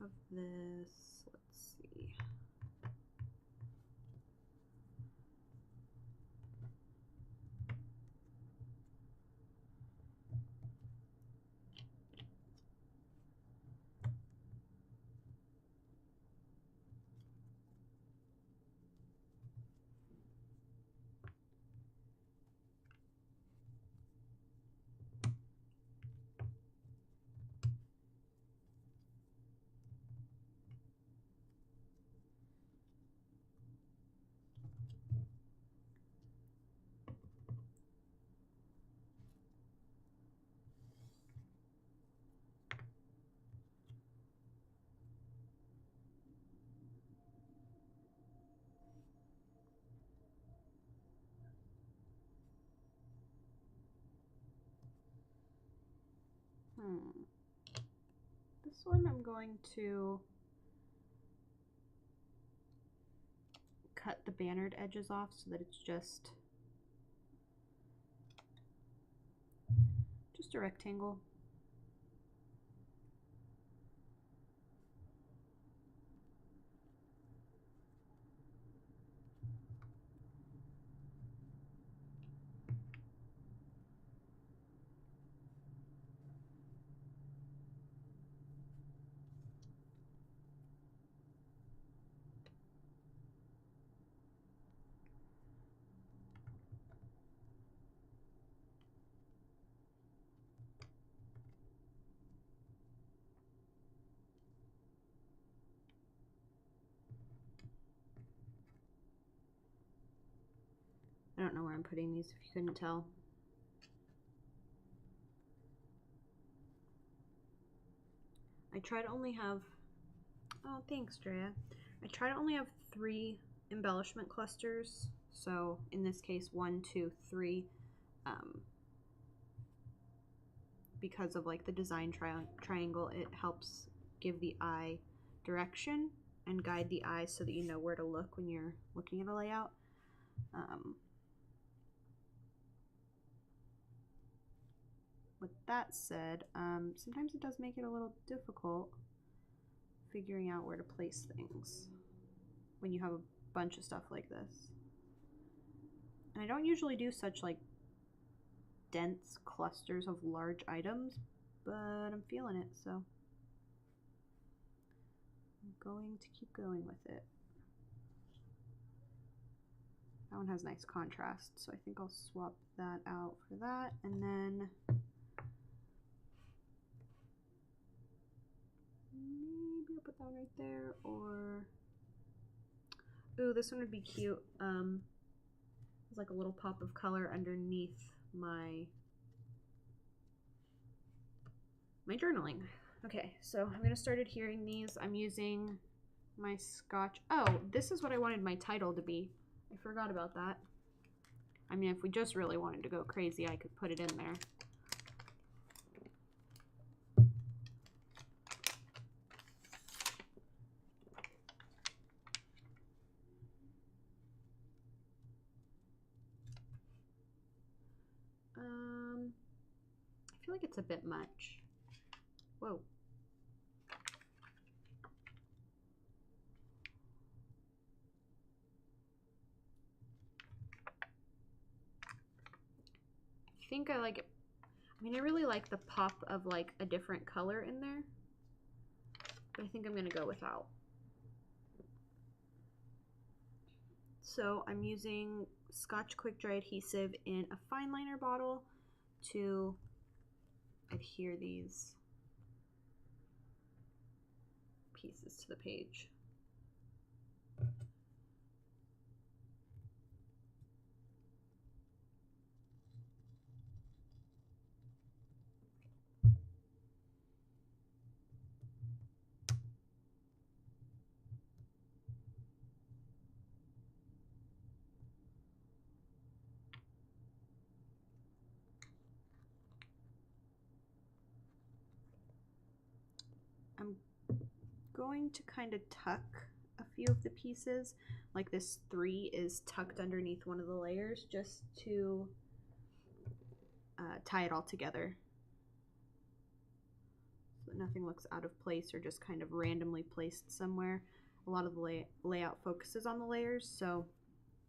B: of this, let's see. This one I'm going to cut the bannered edges off so that it's just a rectangle. I don't know where I'm putting these if you couldn't tell. I try to only have, oh thanks Drea. I try to only have 3 embellishment clusters. So in this case 1, 2, 3, because of like the design triangle, it helps give the eye direction and guide the eye so that you know where to look when you're looking at a layout. With that said, sometimes it does make it a little difficult figuring out where to place things when you have a bunch of stuff like this. And I don't usually do such like dense clusters of large items, but I'm feeling it, so I'm going to keep going with it. That one has nice contrast, so I think I'll swap that out for that, and then maybe I'll put that one right there, or ooh, this one would be cute. There's like a little pop of color underneath my journaling. Okay, so I'm gonna start adhering these. I'm using my Scotch. Oh, this is what I wanted my title to be. I forgot about that. I mean, if we just really wanted to go crazy, I could put it in there. I feel like it's a bit much. Whoa. I think I like it. I mean, I really like the pop of like a different color in there, but I think I'm gonna go without. So I'm using Scotch Quick Dry adhesive in a fine liner bottle to adhere these pieces to the page. going to kind of tuck a few of the pieces. Like this 3 is tucked underneath one of the layers just to tie it all together. So that nothing looks out of place or just kind of randomly placed somewhere. A lot of the layout focuses on the layers, so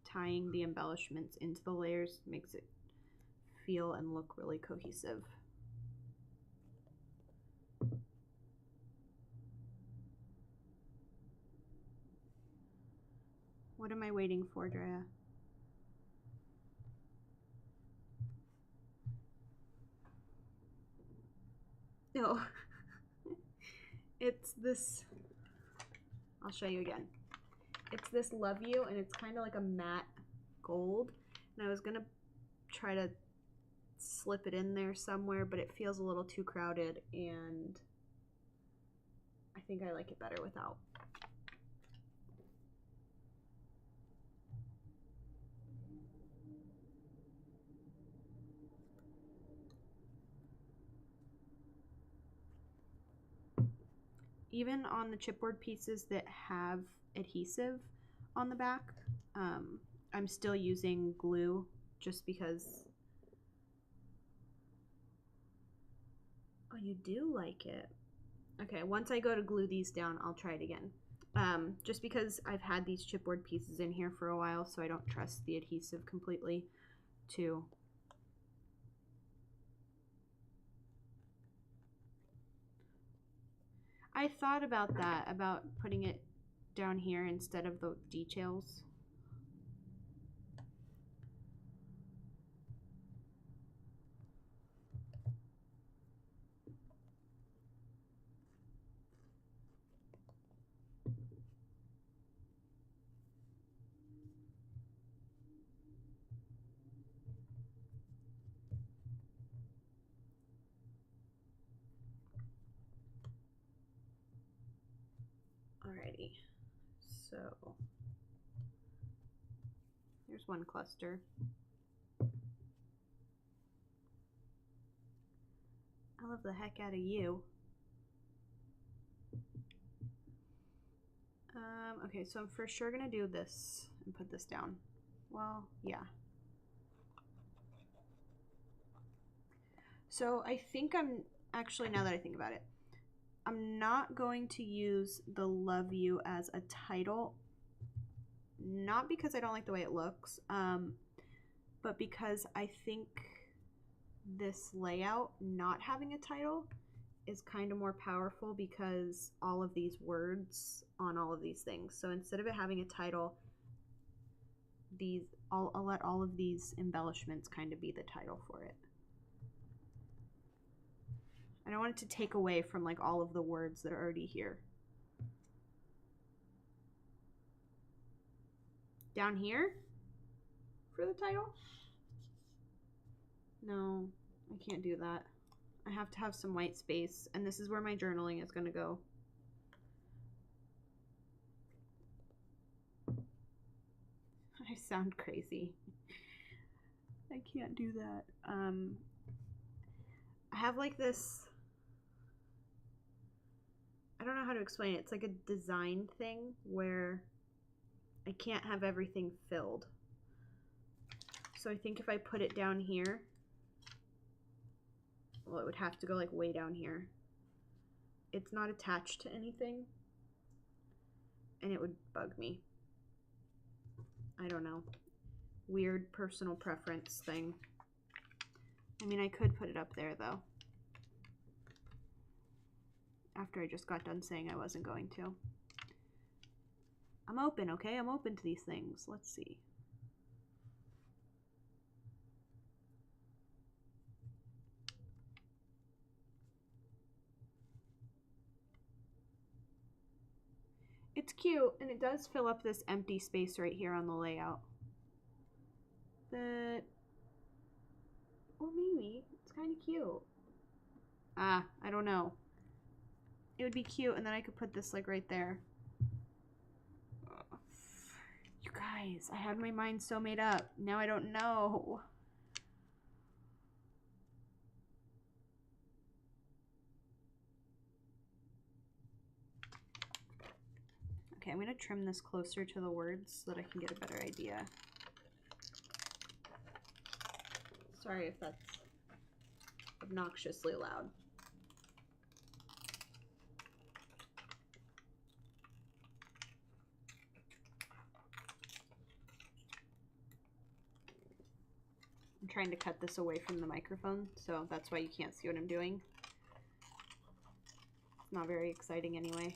B: tying the embellishments into the layers makes it feel and look really cohesive. What am I waiting for, Drea? No. It's this, I'll show you again. It's this Love You, and it's kind of like a matte gold. And I was gonna try to slip it in there somewhere, but it feels a little too crowded, and I think I like it better without. Even on the chipboard pieces that have adhesive on the back, I'm still using glue just because. Oh, you do like it. Okay, once I go to glue these down, I'll try it again. Just because I've had these chipboard pieces in here for a while, so I don't trust the adhesive completely to. I thought about that, about putting it down here instead of the details. Alrighty, so there's one cluster. I love the heck out of you. Okay, so I'm for sure gonna do this and put this down. Well, yeah. So I think I'm, actually now that I think about it, I'm not going to use the Love You as a title. Not because I don't like the way it looks, but because I think this layout not having a title is kind of more powerful because all of these words on all of these things. So instead of it having a title, I'll let all of these embellishments kind of be the title for it. I don't want it to take away from like all of the words that are already here. Down here for the title? No, I can't do that. I have to have some white space, and this is where my journaling is going to go. I sound crazy. I can't do that. I have like this, I don't know how to explain it. It's like a design thing where I can't have everything filled. So I think if I put it down here, well, it would have to go like way down here. It's not attached to anything, and it would bug me. I don't know. Weird personal preference thing. I mean, I could put it up there though. After I just got done saying I wasn't going to. I'm open, okay? I'm open to these things. Let's see. It's cute, and it does fill up this empty space right here on the layout. But, well, maybe. It's kind of cute. Ah, I don't know. It would be cute, and then I could put this, like, right there. You guys, I had my mind so made up. Now I don't know. I'm going to trim this closer to the words so that I can get a better idea. Sorry if that's obnoxiously loud. I'm trying to cut this away from the microphone, so that's why you can't see what I'm doing. It's not very exciting anyway.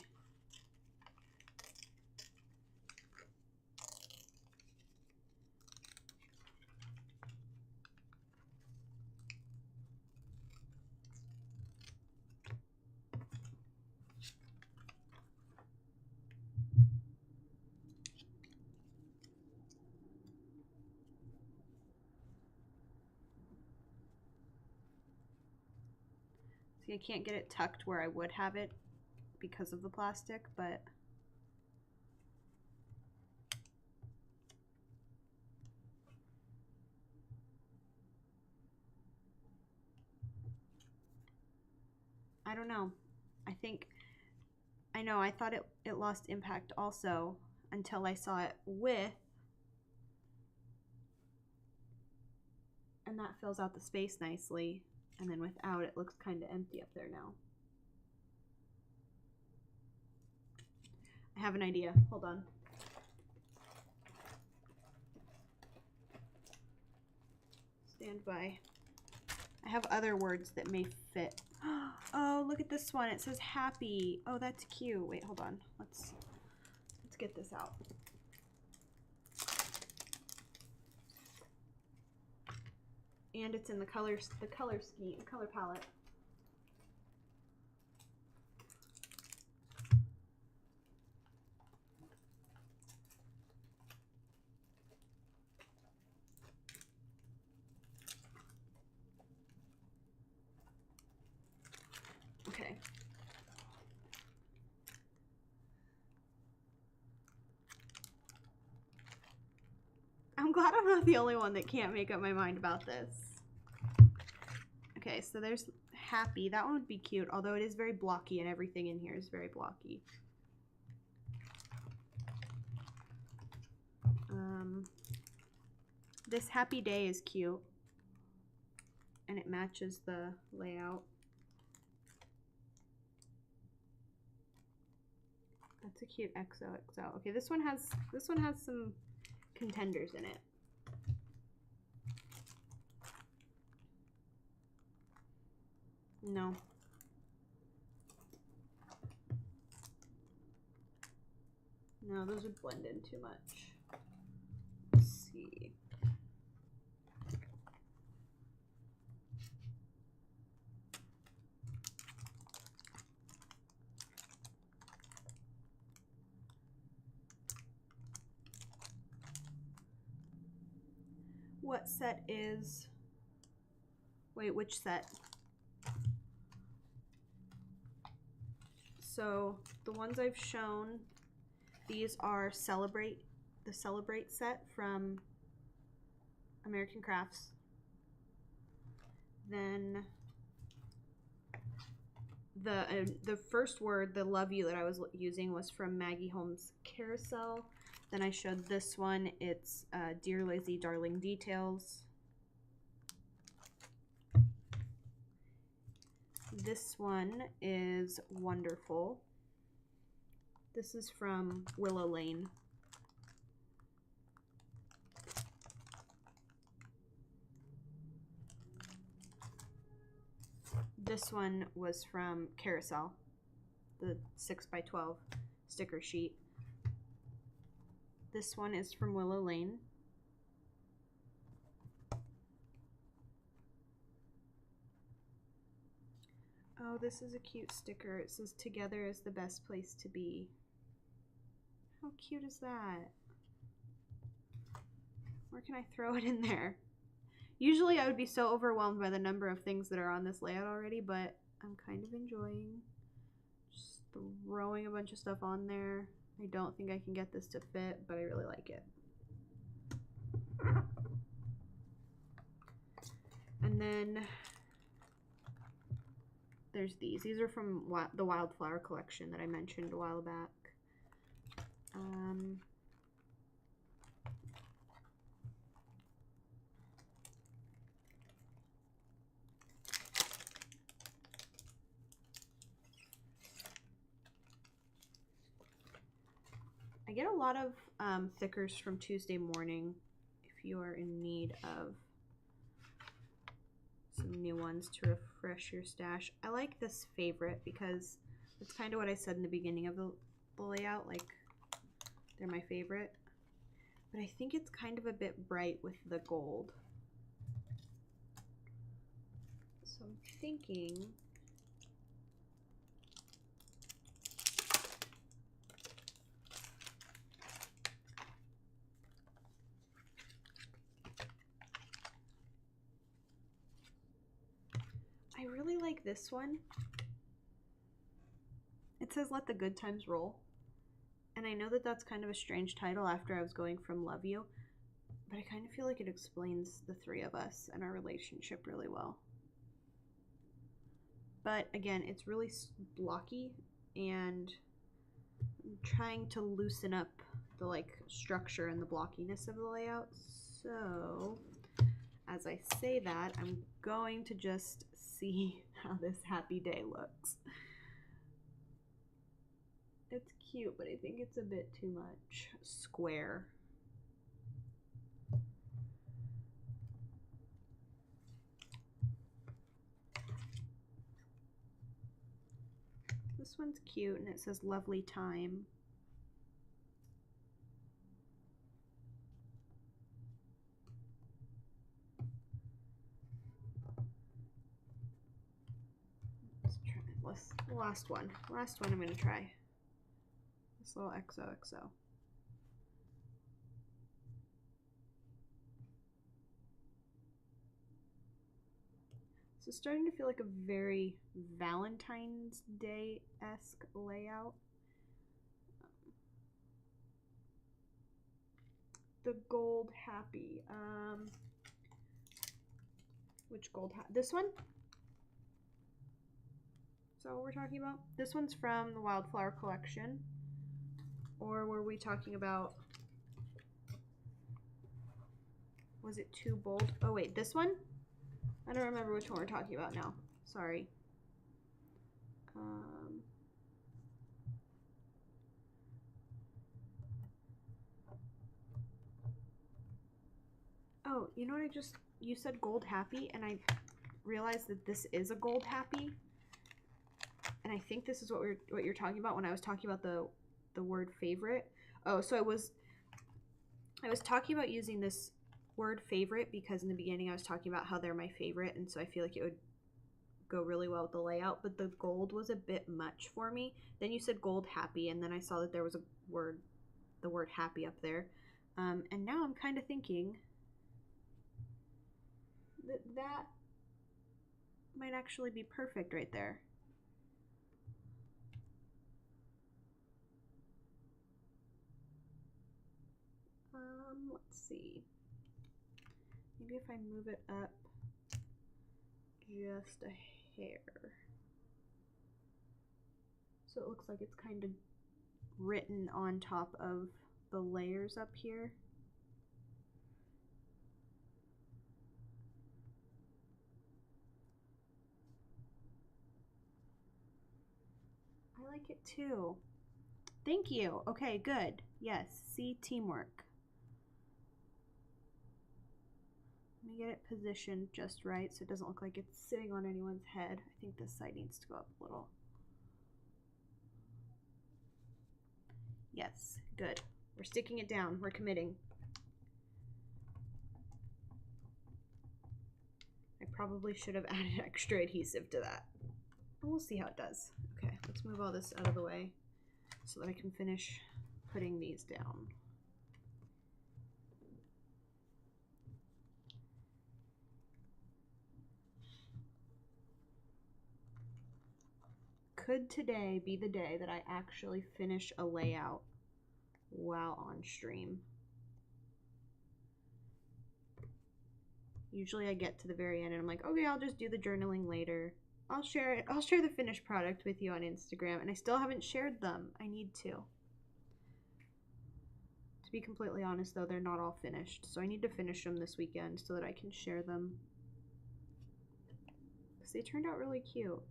B: See, I can't get it tucked where I would have it because of the plastic, but I don't know. I thought it lost impact also until I saw it with, and that fills out the space nicely, and then without it looks kind of empty up there now. I have an idea. Hold on. Stand by. I have other words that may fit. Oh, look at this one. It says happy. Oh, that's cute. Wait, hold on. Let's get this out. And it's in the color palette. Okay. I'm glad I'm not the only one that can't make up my mind about this. Okay, so there's happy. That one would be cute, although it is very blocky and everything in here is very blocky. This happy day is cute and it matches the layout. That's a cute XOXO. Okay, this one has some contenders in it. No. No, those would blend in too much. Let's see. What set is... Wait, which set? So the ones I've shown, these are the Celebrate set from American Crafts. Then the first word, the love you that I was using, was from Maggie Holmes' Carousel. Then I showed this one. It's Dear Lazy Darling Details. This one is Wonderful. This is from Willow Lane. This one was from Carousel, the 6x12 sticker sheet. This one is from Willow Lane. Oh, this is a cute sticker. It says, "Together is the best place to be." How cute is that? Where can I throw it in there? Usually I would be so overwhelmed by the number of things that are on this layout already, but I'm kind of enjoying just throwing a bunch of stuff on there. I don't think I can get this to fit, but I really like it. And then there's these. These are from the Wildflower collection that I mentioned a while back. I get a lot of thickers from Tuesday Morning if you are in need of some new ones to refresh your stash. I like this favorite because it's kind of what I said in the beginning of the layout, like they're my favorite. But I think it's kind of a bit bright with the gold. So I'm thinking I really like this one. It says "Let the Good Times Roll." And I know that that's kind of a strange title after I was going from Love You, but I kind of feel like it explains the three of us and our relationship really well. But again, it's really blocky, and I'm trying to loosen up the like structure and the blockiness of the layout. So as I say that, I'm going to just see how this happy day looks. It's cute, but I think it's a bit too much square. This one's cute and it says "Lovely Time." Let's try the last one. Last one I'm going to try. This little XOXO. So it's starting to feel like a very Valentine's Day-esque layout. The gold happy. Which gold happy? This one? Is that what we're talking about? This one's from the Wildflower Collection. Or were we talking about... Was it too bold? Oh wait, this one? I don't remember which one we're talking about now. Sorry. Oh, you know what you said gold happy, and I realized that this is a gold happy. And I think this is what you're talking about when I was talking about the word favorite. Oh, so I was talking about using this word favorite because in the beginning I was talking about how they're my favorite, and so I feel like it would go really well with the layout, but the gold was a bit much for me. Then you said gold happy, and then I saw that there was the word happy up there. And now I'm kind of thinking that might actually be perfect right there. Let's see. Maybe if I move it up just a hair. So it looks like it's kind of written on top of the layers up here. I like it too. Thank you. Okay, good. Yes, see, teamwork. Let me get it positioned just right so it doesn't look like it's sitting on anyone's head. I think this side needs to go up a little. Yes, good. We're sticking it down. We're committing. I probably should have added extra adhesive to that. We'll see how it does. Okay, let's move all this out of the way so that I can finish putting these down. Could today be the day that I actually finish a layout while on stream? Usually I get to the very end and I'm like, okay, I'll just do the journaling later. I'll share it. I'll share the finished product with you on Instagram, and I still haven't shared them. I need to. To be completely honest though, they're not all finished, so I need to finish them this weekend so that I can share them. Because they turned out really cute.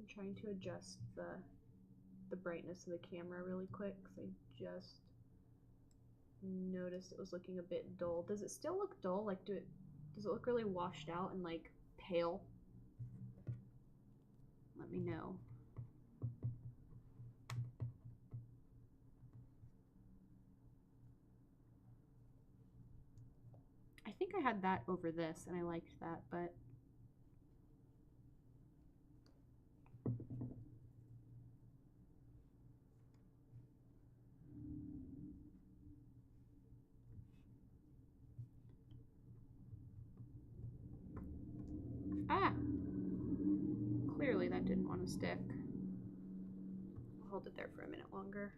B: I'm trying to adjust the brightness of the camera really quick because I just noticed it was looking a bit dull. Does it still look dull? Like, does it look really washed out and like pale? Let me know. I think I had that over this and I liked that, but ah! Clearly that didn't want to stick. I'll hold it there for a minute longer.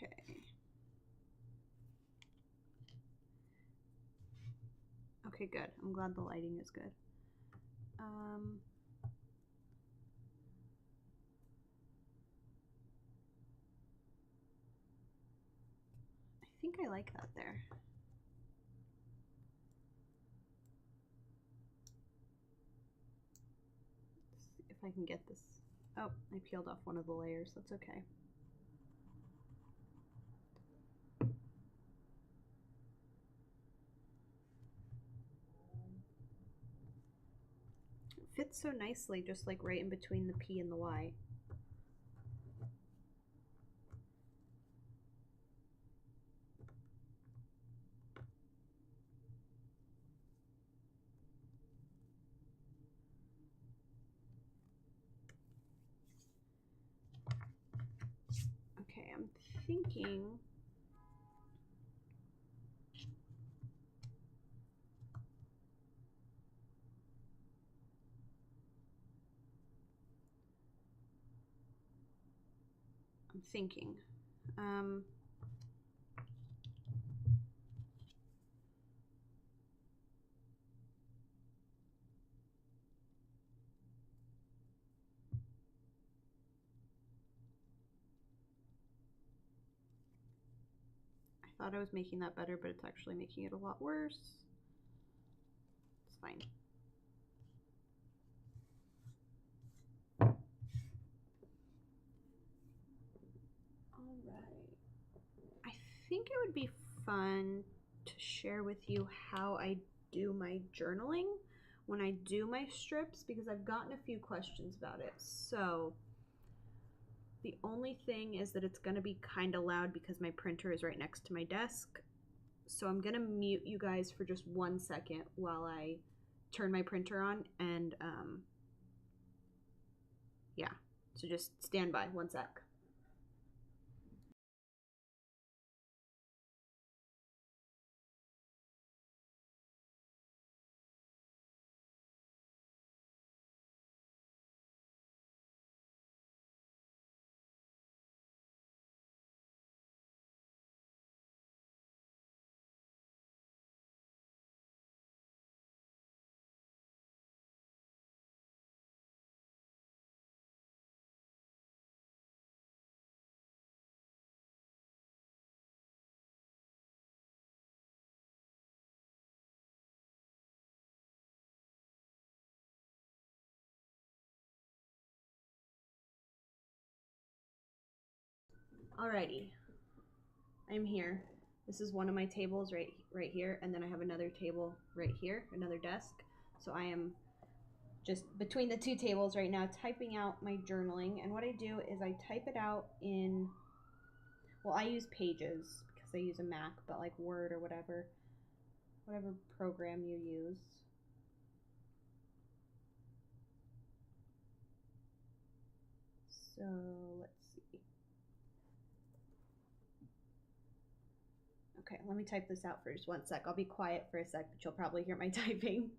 B: Okay. Okay, good. I'm glad the lighting is good. I think I like that there. Let's see if I can get this. Oh, I peeled off one of the layers. That's okay. It fits so nicely, just like right in between the P and the Y. Okay, I'm thinking I thought I was making that better, but it's actually making it a lot worse. It's fine. Alright. I think it would be fun to share with you how I do my journaling when I do my strips, because I've gotten a few questions about it. So the only thing is that it's going to be kind of loud because my printer is right next to my desk. So I'm going to mute you guys for just 1 second while I turn my printer on, and yeah, so just stand by 1 sec. Alrighty, I'm here. This is one of my tables right here, and then I have another table right here, another desk. So I am just between the two tables right now typing out my journaling. And what I do is I type it out in, well, I use Pages because I use a Mac, but like Word or whatever program you use. So let's see. Okay, let me type this out for just 1 sec. I'll be quiet for a sec, but you'll probably hear my typing.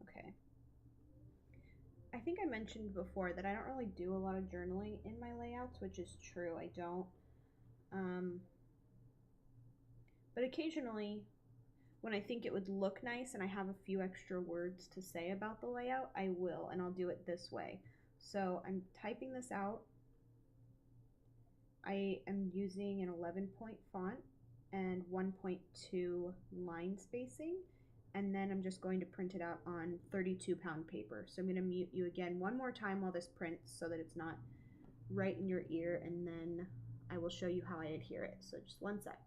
B: Okay. I think I mentioned before that I don't really do a lot of journaling in my layouts, which is true. I don't. But occasionally, when I think it would look nice and I have a few extra words to say about the layout, I will, and I'll do it this way. So I'm typing this out. I am using an 11-point font and 1.2 line spacing, and then I'm just going to print it out on 32-pound paper. So I'm going to mute you again one more time while this prints so that it's not right in your ear, and then I will show you how I adhere it. So just 1 sec.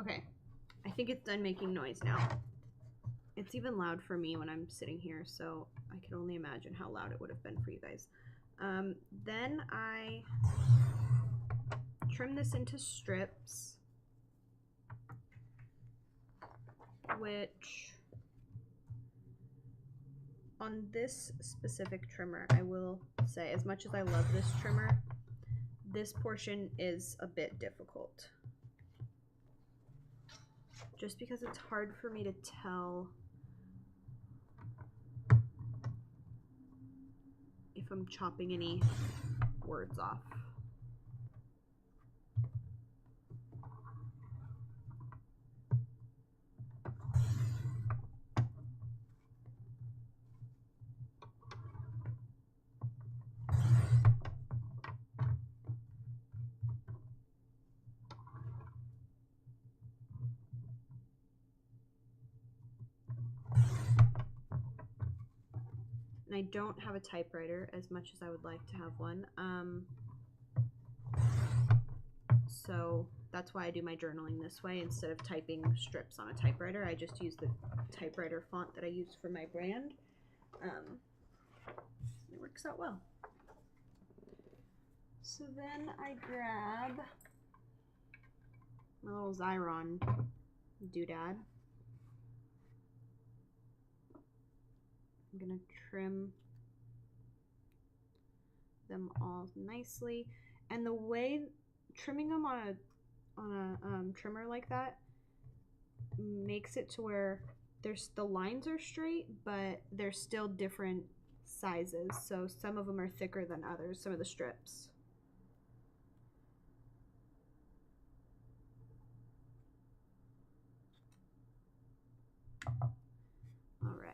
B: Okay, I think it's done making noise now. It's even loud for me when I'm sitting here, so I can only imagine how loud it would have been for you guys. Then I trim this into strips, which on this specific trimmer, I will say, as much as I love this trimmer, this portion is a bit difficult. Just because it's hard for me to tell if I'm chopping any words off. And I don't have a typewriter as much as I would like to have one. So that's why I do my journaling this way. Instead of typing strips on a typewriter, I just use the typewriter font that I use for my brand. It works out well. So then I grab my little Xyron doodad. I'm gonna trim them all nicely, and the way trimming them on a trimmer like that makes it to where the lines are straight, but they're still different sizes. So some of them are thicker than others, some of the strips. All right.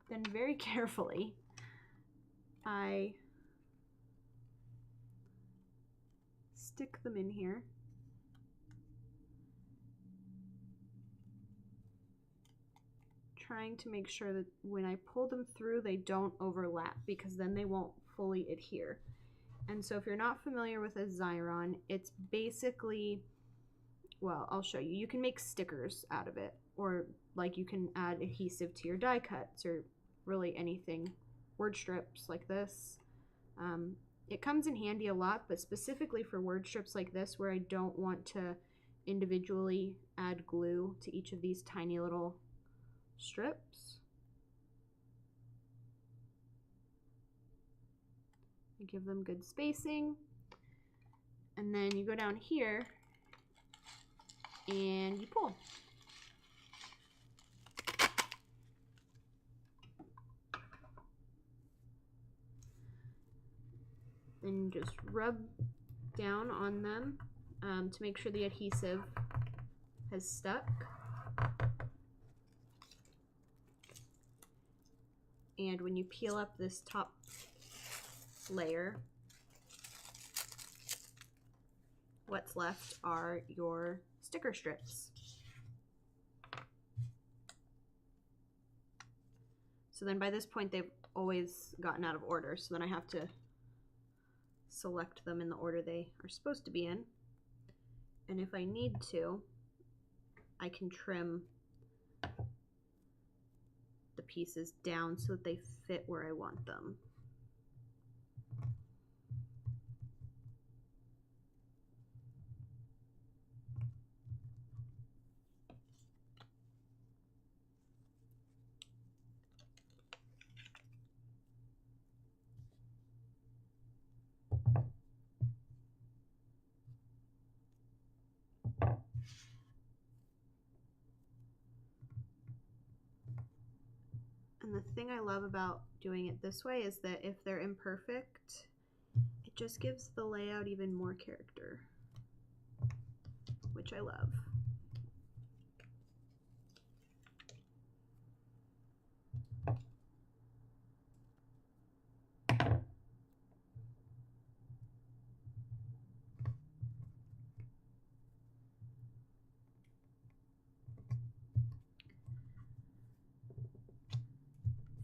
B: Then very carefully, I stick them in here. Trying to make sure that when I pull them through, they don't overlap, because then they won't fully adhere. And so if you're not familiar with a Xyron, it's basically, well, I'll show you. You can make stickers out of it, or like you can add adhesive to your die cuts, or really anything, word strips like this. It comes in handy a lot, but specifically for word strips like this, where I don't want to individually add glue to each of these tiny little strips. You give them good spacing, and then you go down here and you pull. And just rub down on them to make sure the adhesive has stuck. And when you peel up this top layer, what's left are your sticker strips. So then by this point, they've always gotten out of order. So then I have to select them in the order they are supposed to be in. And if I need to, I can trim the pieces down so that they fit where I want them. And the thing I love about doing it this way is that if they're imperfect, it just gives the layout even more character, which I love.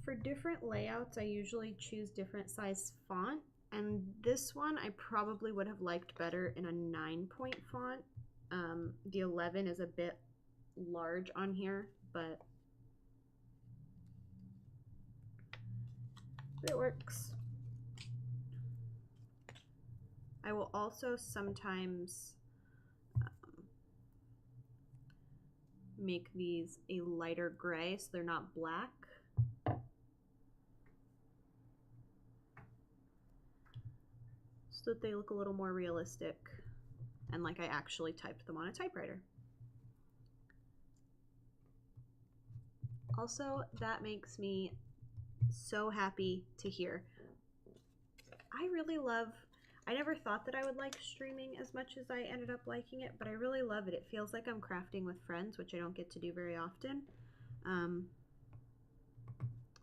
B: For different layouts, I usually choose different size font, and this one I probably would have liked better in a 9-point font. The 11 is a bit large on here, but it works. I will also sometimes make these a lighter gray so they're not black. So that they look a little more realistic and like I actually typed them on a typewriter. Also, that makes me so happy to hear. I never thought that I would like streaming as much as I ended up liking it, but I really love it. It feels like I'm crafting with friends, which I don't get to do very often.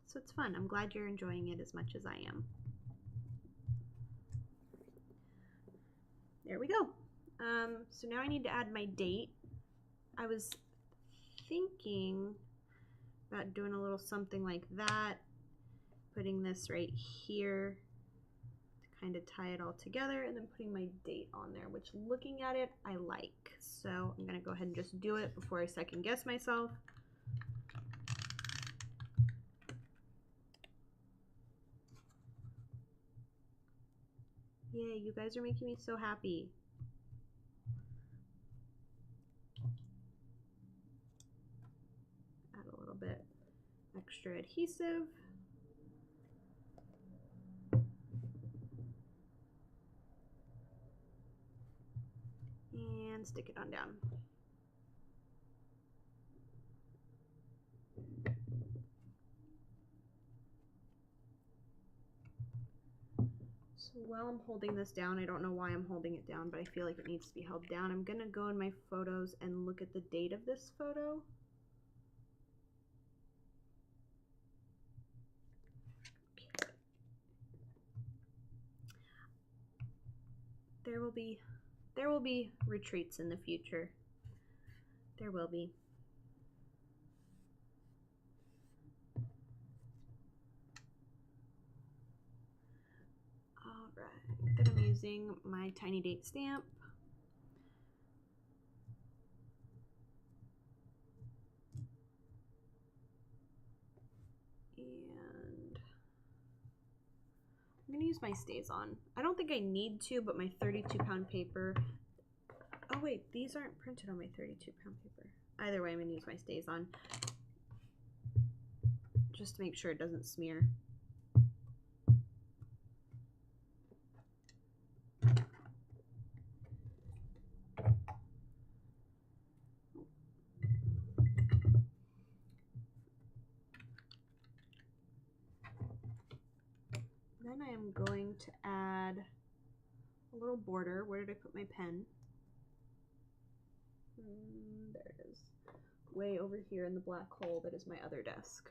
B: So it's fun. I'm glad you're enjoying it as much as I am. There we go. So now I need to add my date. I was thinking about doing a little something like that. Putting this right here to kind of tie it all together, and then putting my date on there, which looking at it, I like. So I'm gonna go ahead and just do it before I second guess myself. Yay, you guys are making me so happy. Add a little bit extra adhesive. And stick it on down. So while I'm holding this down, I don't know why I'm holding it down, but I feel like it needs to be held down. I'm gonna go in my photos and look at the date of this photo. Okay. There will be retreats in the future. There will be. Alright, then I'm using my tiny date stamp. And I'm going to use my Stays On. I don't think I need to, but my 32-pound paper... Oh wait, these aren't printed on my 32-pound paper. Either way, I'm going to use my Stays On. Just to make sure it doesn't smear. Then I am going to add a little border. Where did I put my pen? There it is. Way over here in the black hole that is my other desk.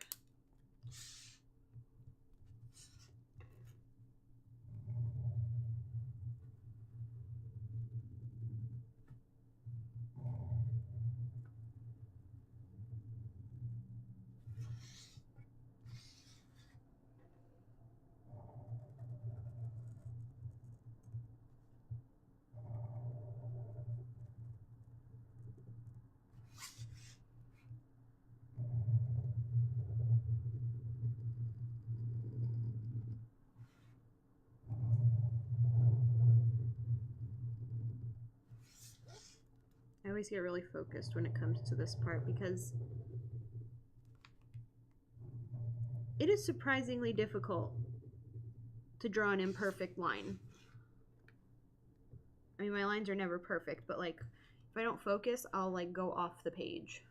B: I always get really focused when it comes to this part because it is surprisingly difficult to draw an imperfect line. I mean, my lines are never perfect, but like if I don't focus, I'll like go off the page.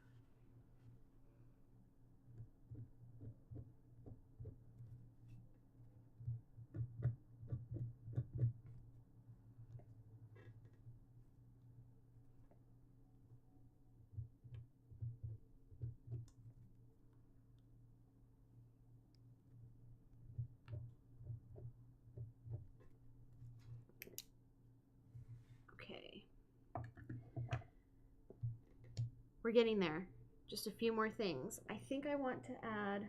B: We're getting there. Just a few more things. I think I want to add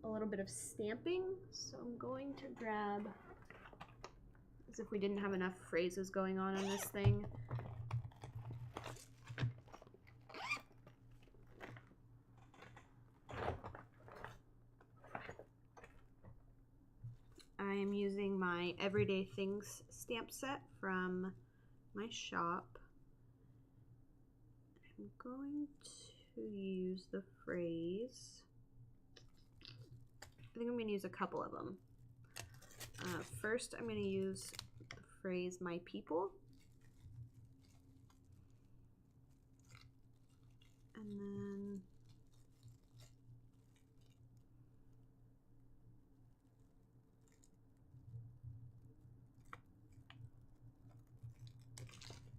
B: a little bit of stamping, so I'm going to grab, as if we didn't have enough phrases going on this thing. I am using my Everyday Things stamp set from my shop. I'm going to use the phrase. I think I'm going to use a couple of them. First, I'm going to use the phrase "my people," and then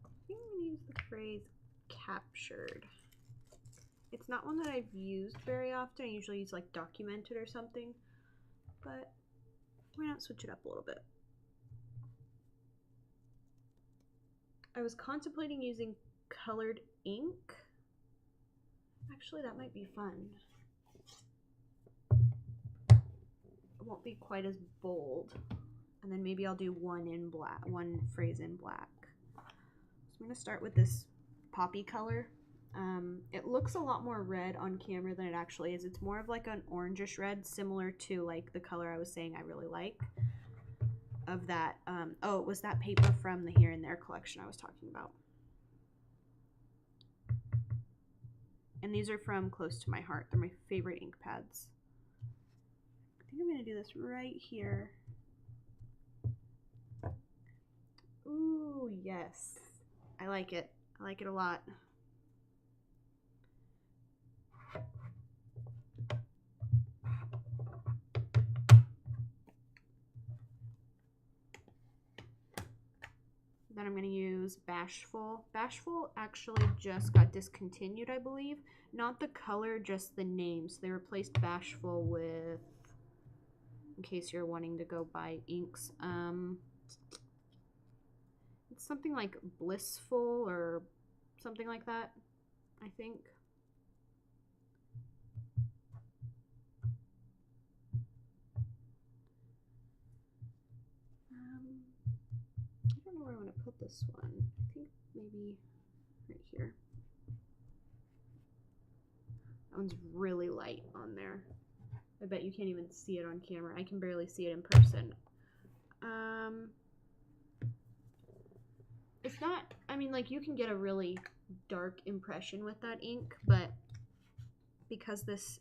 B: I think I'm going to use the phrase "captured." It's not one that I've used very often. I usually use like "documented" or something, but why not switch it up a little bit? I was contemplating using colored ink. Actually, that might be fun. it won't be quite as bold. And then maybe I'll do one in black, one phrase in black. So I'm gonna start with this poppy color. It looks a lot more red on camera than it actually is. It's more of like an orangish red, similar to like the color I was saying I really like. Of that, oh, it was that paper from the Here and There collection I was talking about. And these are from Close to My Heart. They're my favorite ink pads. I think I'm gonna do this right here. Ooh, yes. I like it. I like it a lot. Then I'm going to use Bashful. Bashful actually just got discontinued, I believe. Not the color, just the name. So they replaced Bashful with, in case you're wanting to go buy inks, it's something like Blissful or something like that, I think. I don't know where I want to put this one. I think maybe right here. That one's really light on there. I bet you can't even see it on camera. I can barely see it in person. It's not, I mean, like, you can get a really dark impression with that ink, but because this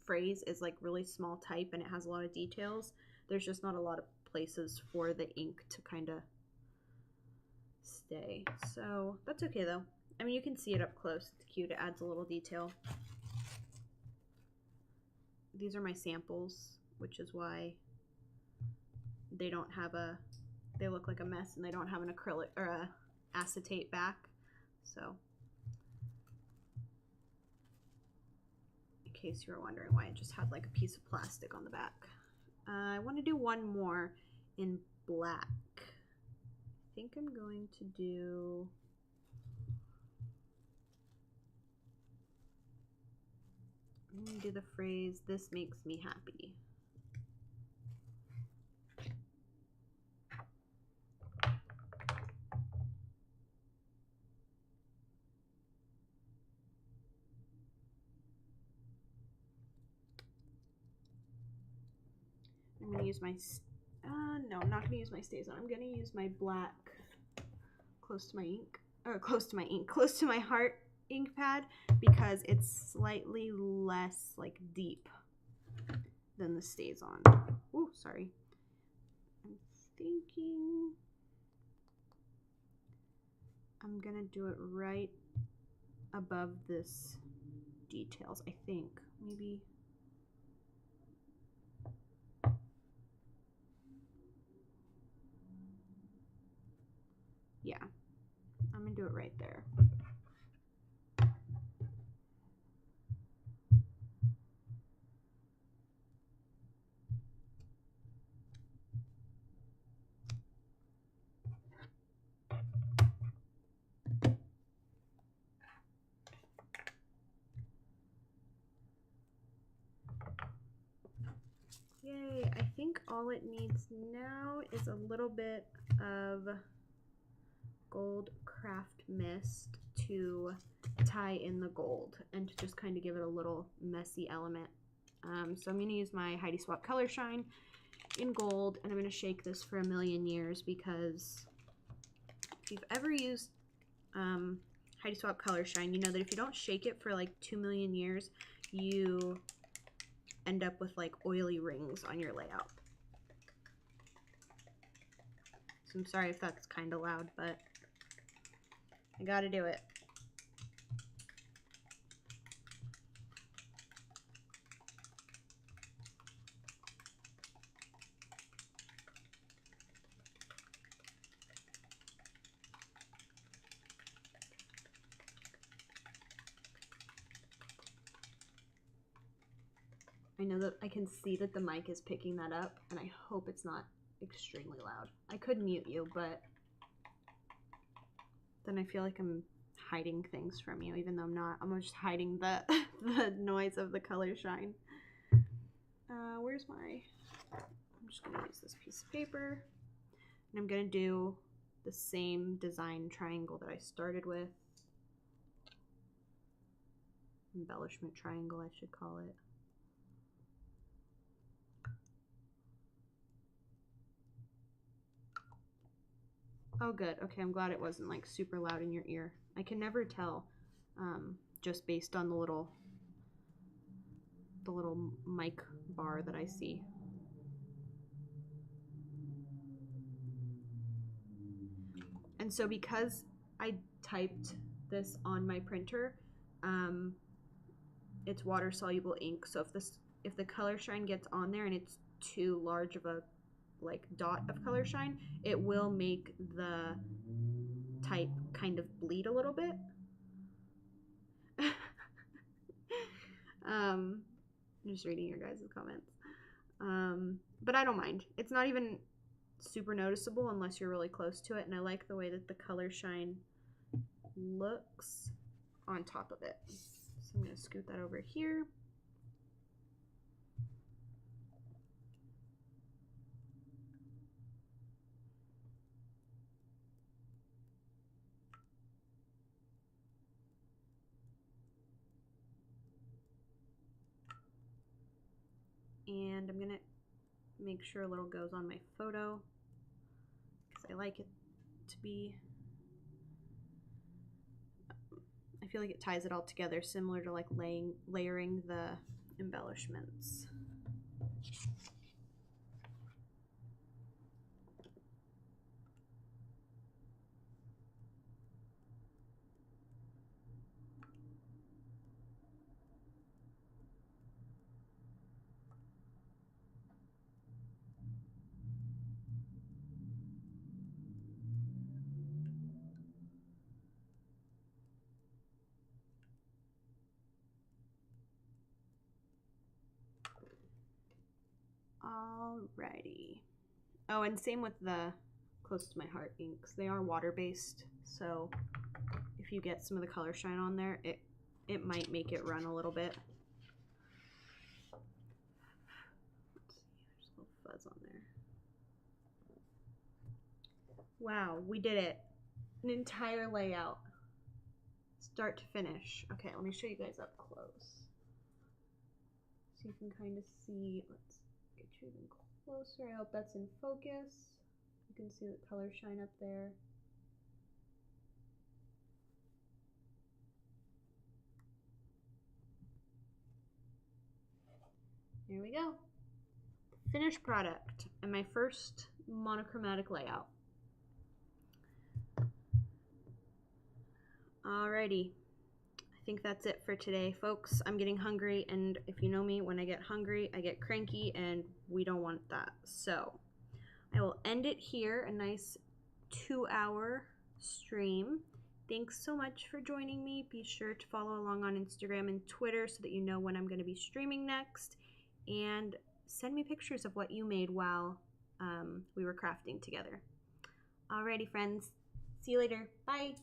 B: phrase is like really small type and it has a lot of details, there's just not a lot of places for the ink to kind of stay. So that's okay though. I mean, you can see it up close. It's cute. It adds a little detail. These are my samples, which is why they don't have a, they look like a mess and they don't have an acrylic or a acetate back. So in case you were wondering why it just had like a piece of plastic on the back. I want to do one more in black. I think I'm going to do, I'm going to do the phrase, "This makes me happy." I'm going to use my, no, I'm not going to use my StazOn. I'm going to use my black Close to My Heart ink pad because it's slightly less like deep than the StazOn. Ooh, sorry. I'm thinking I'm going to do it right above this details, I think. Maybe. Yeah, I'm gonna do it right there. Yay, I think all it needs now is a little bit of gold craft mist to tie in the gold and to just kind of give it a little messy element. So I'm going to use my Heidi Swapp Color Shine in gold, and I'm going to shake this for a million years because if you've ever used Heidi Swapp Color Shine, you know that if you don't shake it for like 2 million years, you end up with like oily rings on your layout. So I'm sorry if that's kind of loud, but I gotta do it. I know that I can see that the mic is picking that up, and I hope it's not extremely loud. I could mute you, but then I feel like I'm hiding things from you, even though I'm not. I'm just hiding the the noise of the color shine. Where's my I'm just going to use this piece of paper, and I'm going to do the same design triangle that I started with. Embellishment triangle, I should call it. Oh, good. Okay, I'm glad it wasn't like super loud in your ear. I can never tell, just based on the little mic bar that I see. And so because I typed this on my printer, it's water soluble ink. So if the color shine gets on there and it's too large of a like dot of color shine, it will make the type kind of bleed a little bit. I'm just reading your guys' comments. But I don't mind. It's not even super noticeable unless you're really close to it, and I like the way that the color shine looks on top of it. So I'm going to scoot that over here. And I'm going to make sure a little goes on my photo because I like it to be, I feel like it ties it all together, similar to like layering the embellishments. Alrighty. Oh, and same with the Close to My Heart inks. They are water-based, so if you get some of the color shine on there, it might make it run a little bit. Let's see, there's a little fuzz on there. Wow, we did it. An entire layout. Start to finish. Okay, let me show you guys up close. So you can kind of see, let's get you even closer. I hope that's in focus. You can see the color shine up there. Here we go. Finished product and my first monochromatic layout. Alrighty. I think that's it for today, folks. I'm getting hungry, and if you know me, when I get hungry, I get cranky, and we don't want that. So I will end it here, a nice 2-hour stream. Thanks so much for joining me. Be sure to follow along on Instagram and Twitter so that you know when I'm going to be streaming next. And send me pictures of what you made while we were crafting together. Alrighty, friends. See you later. Bye.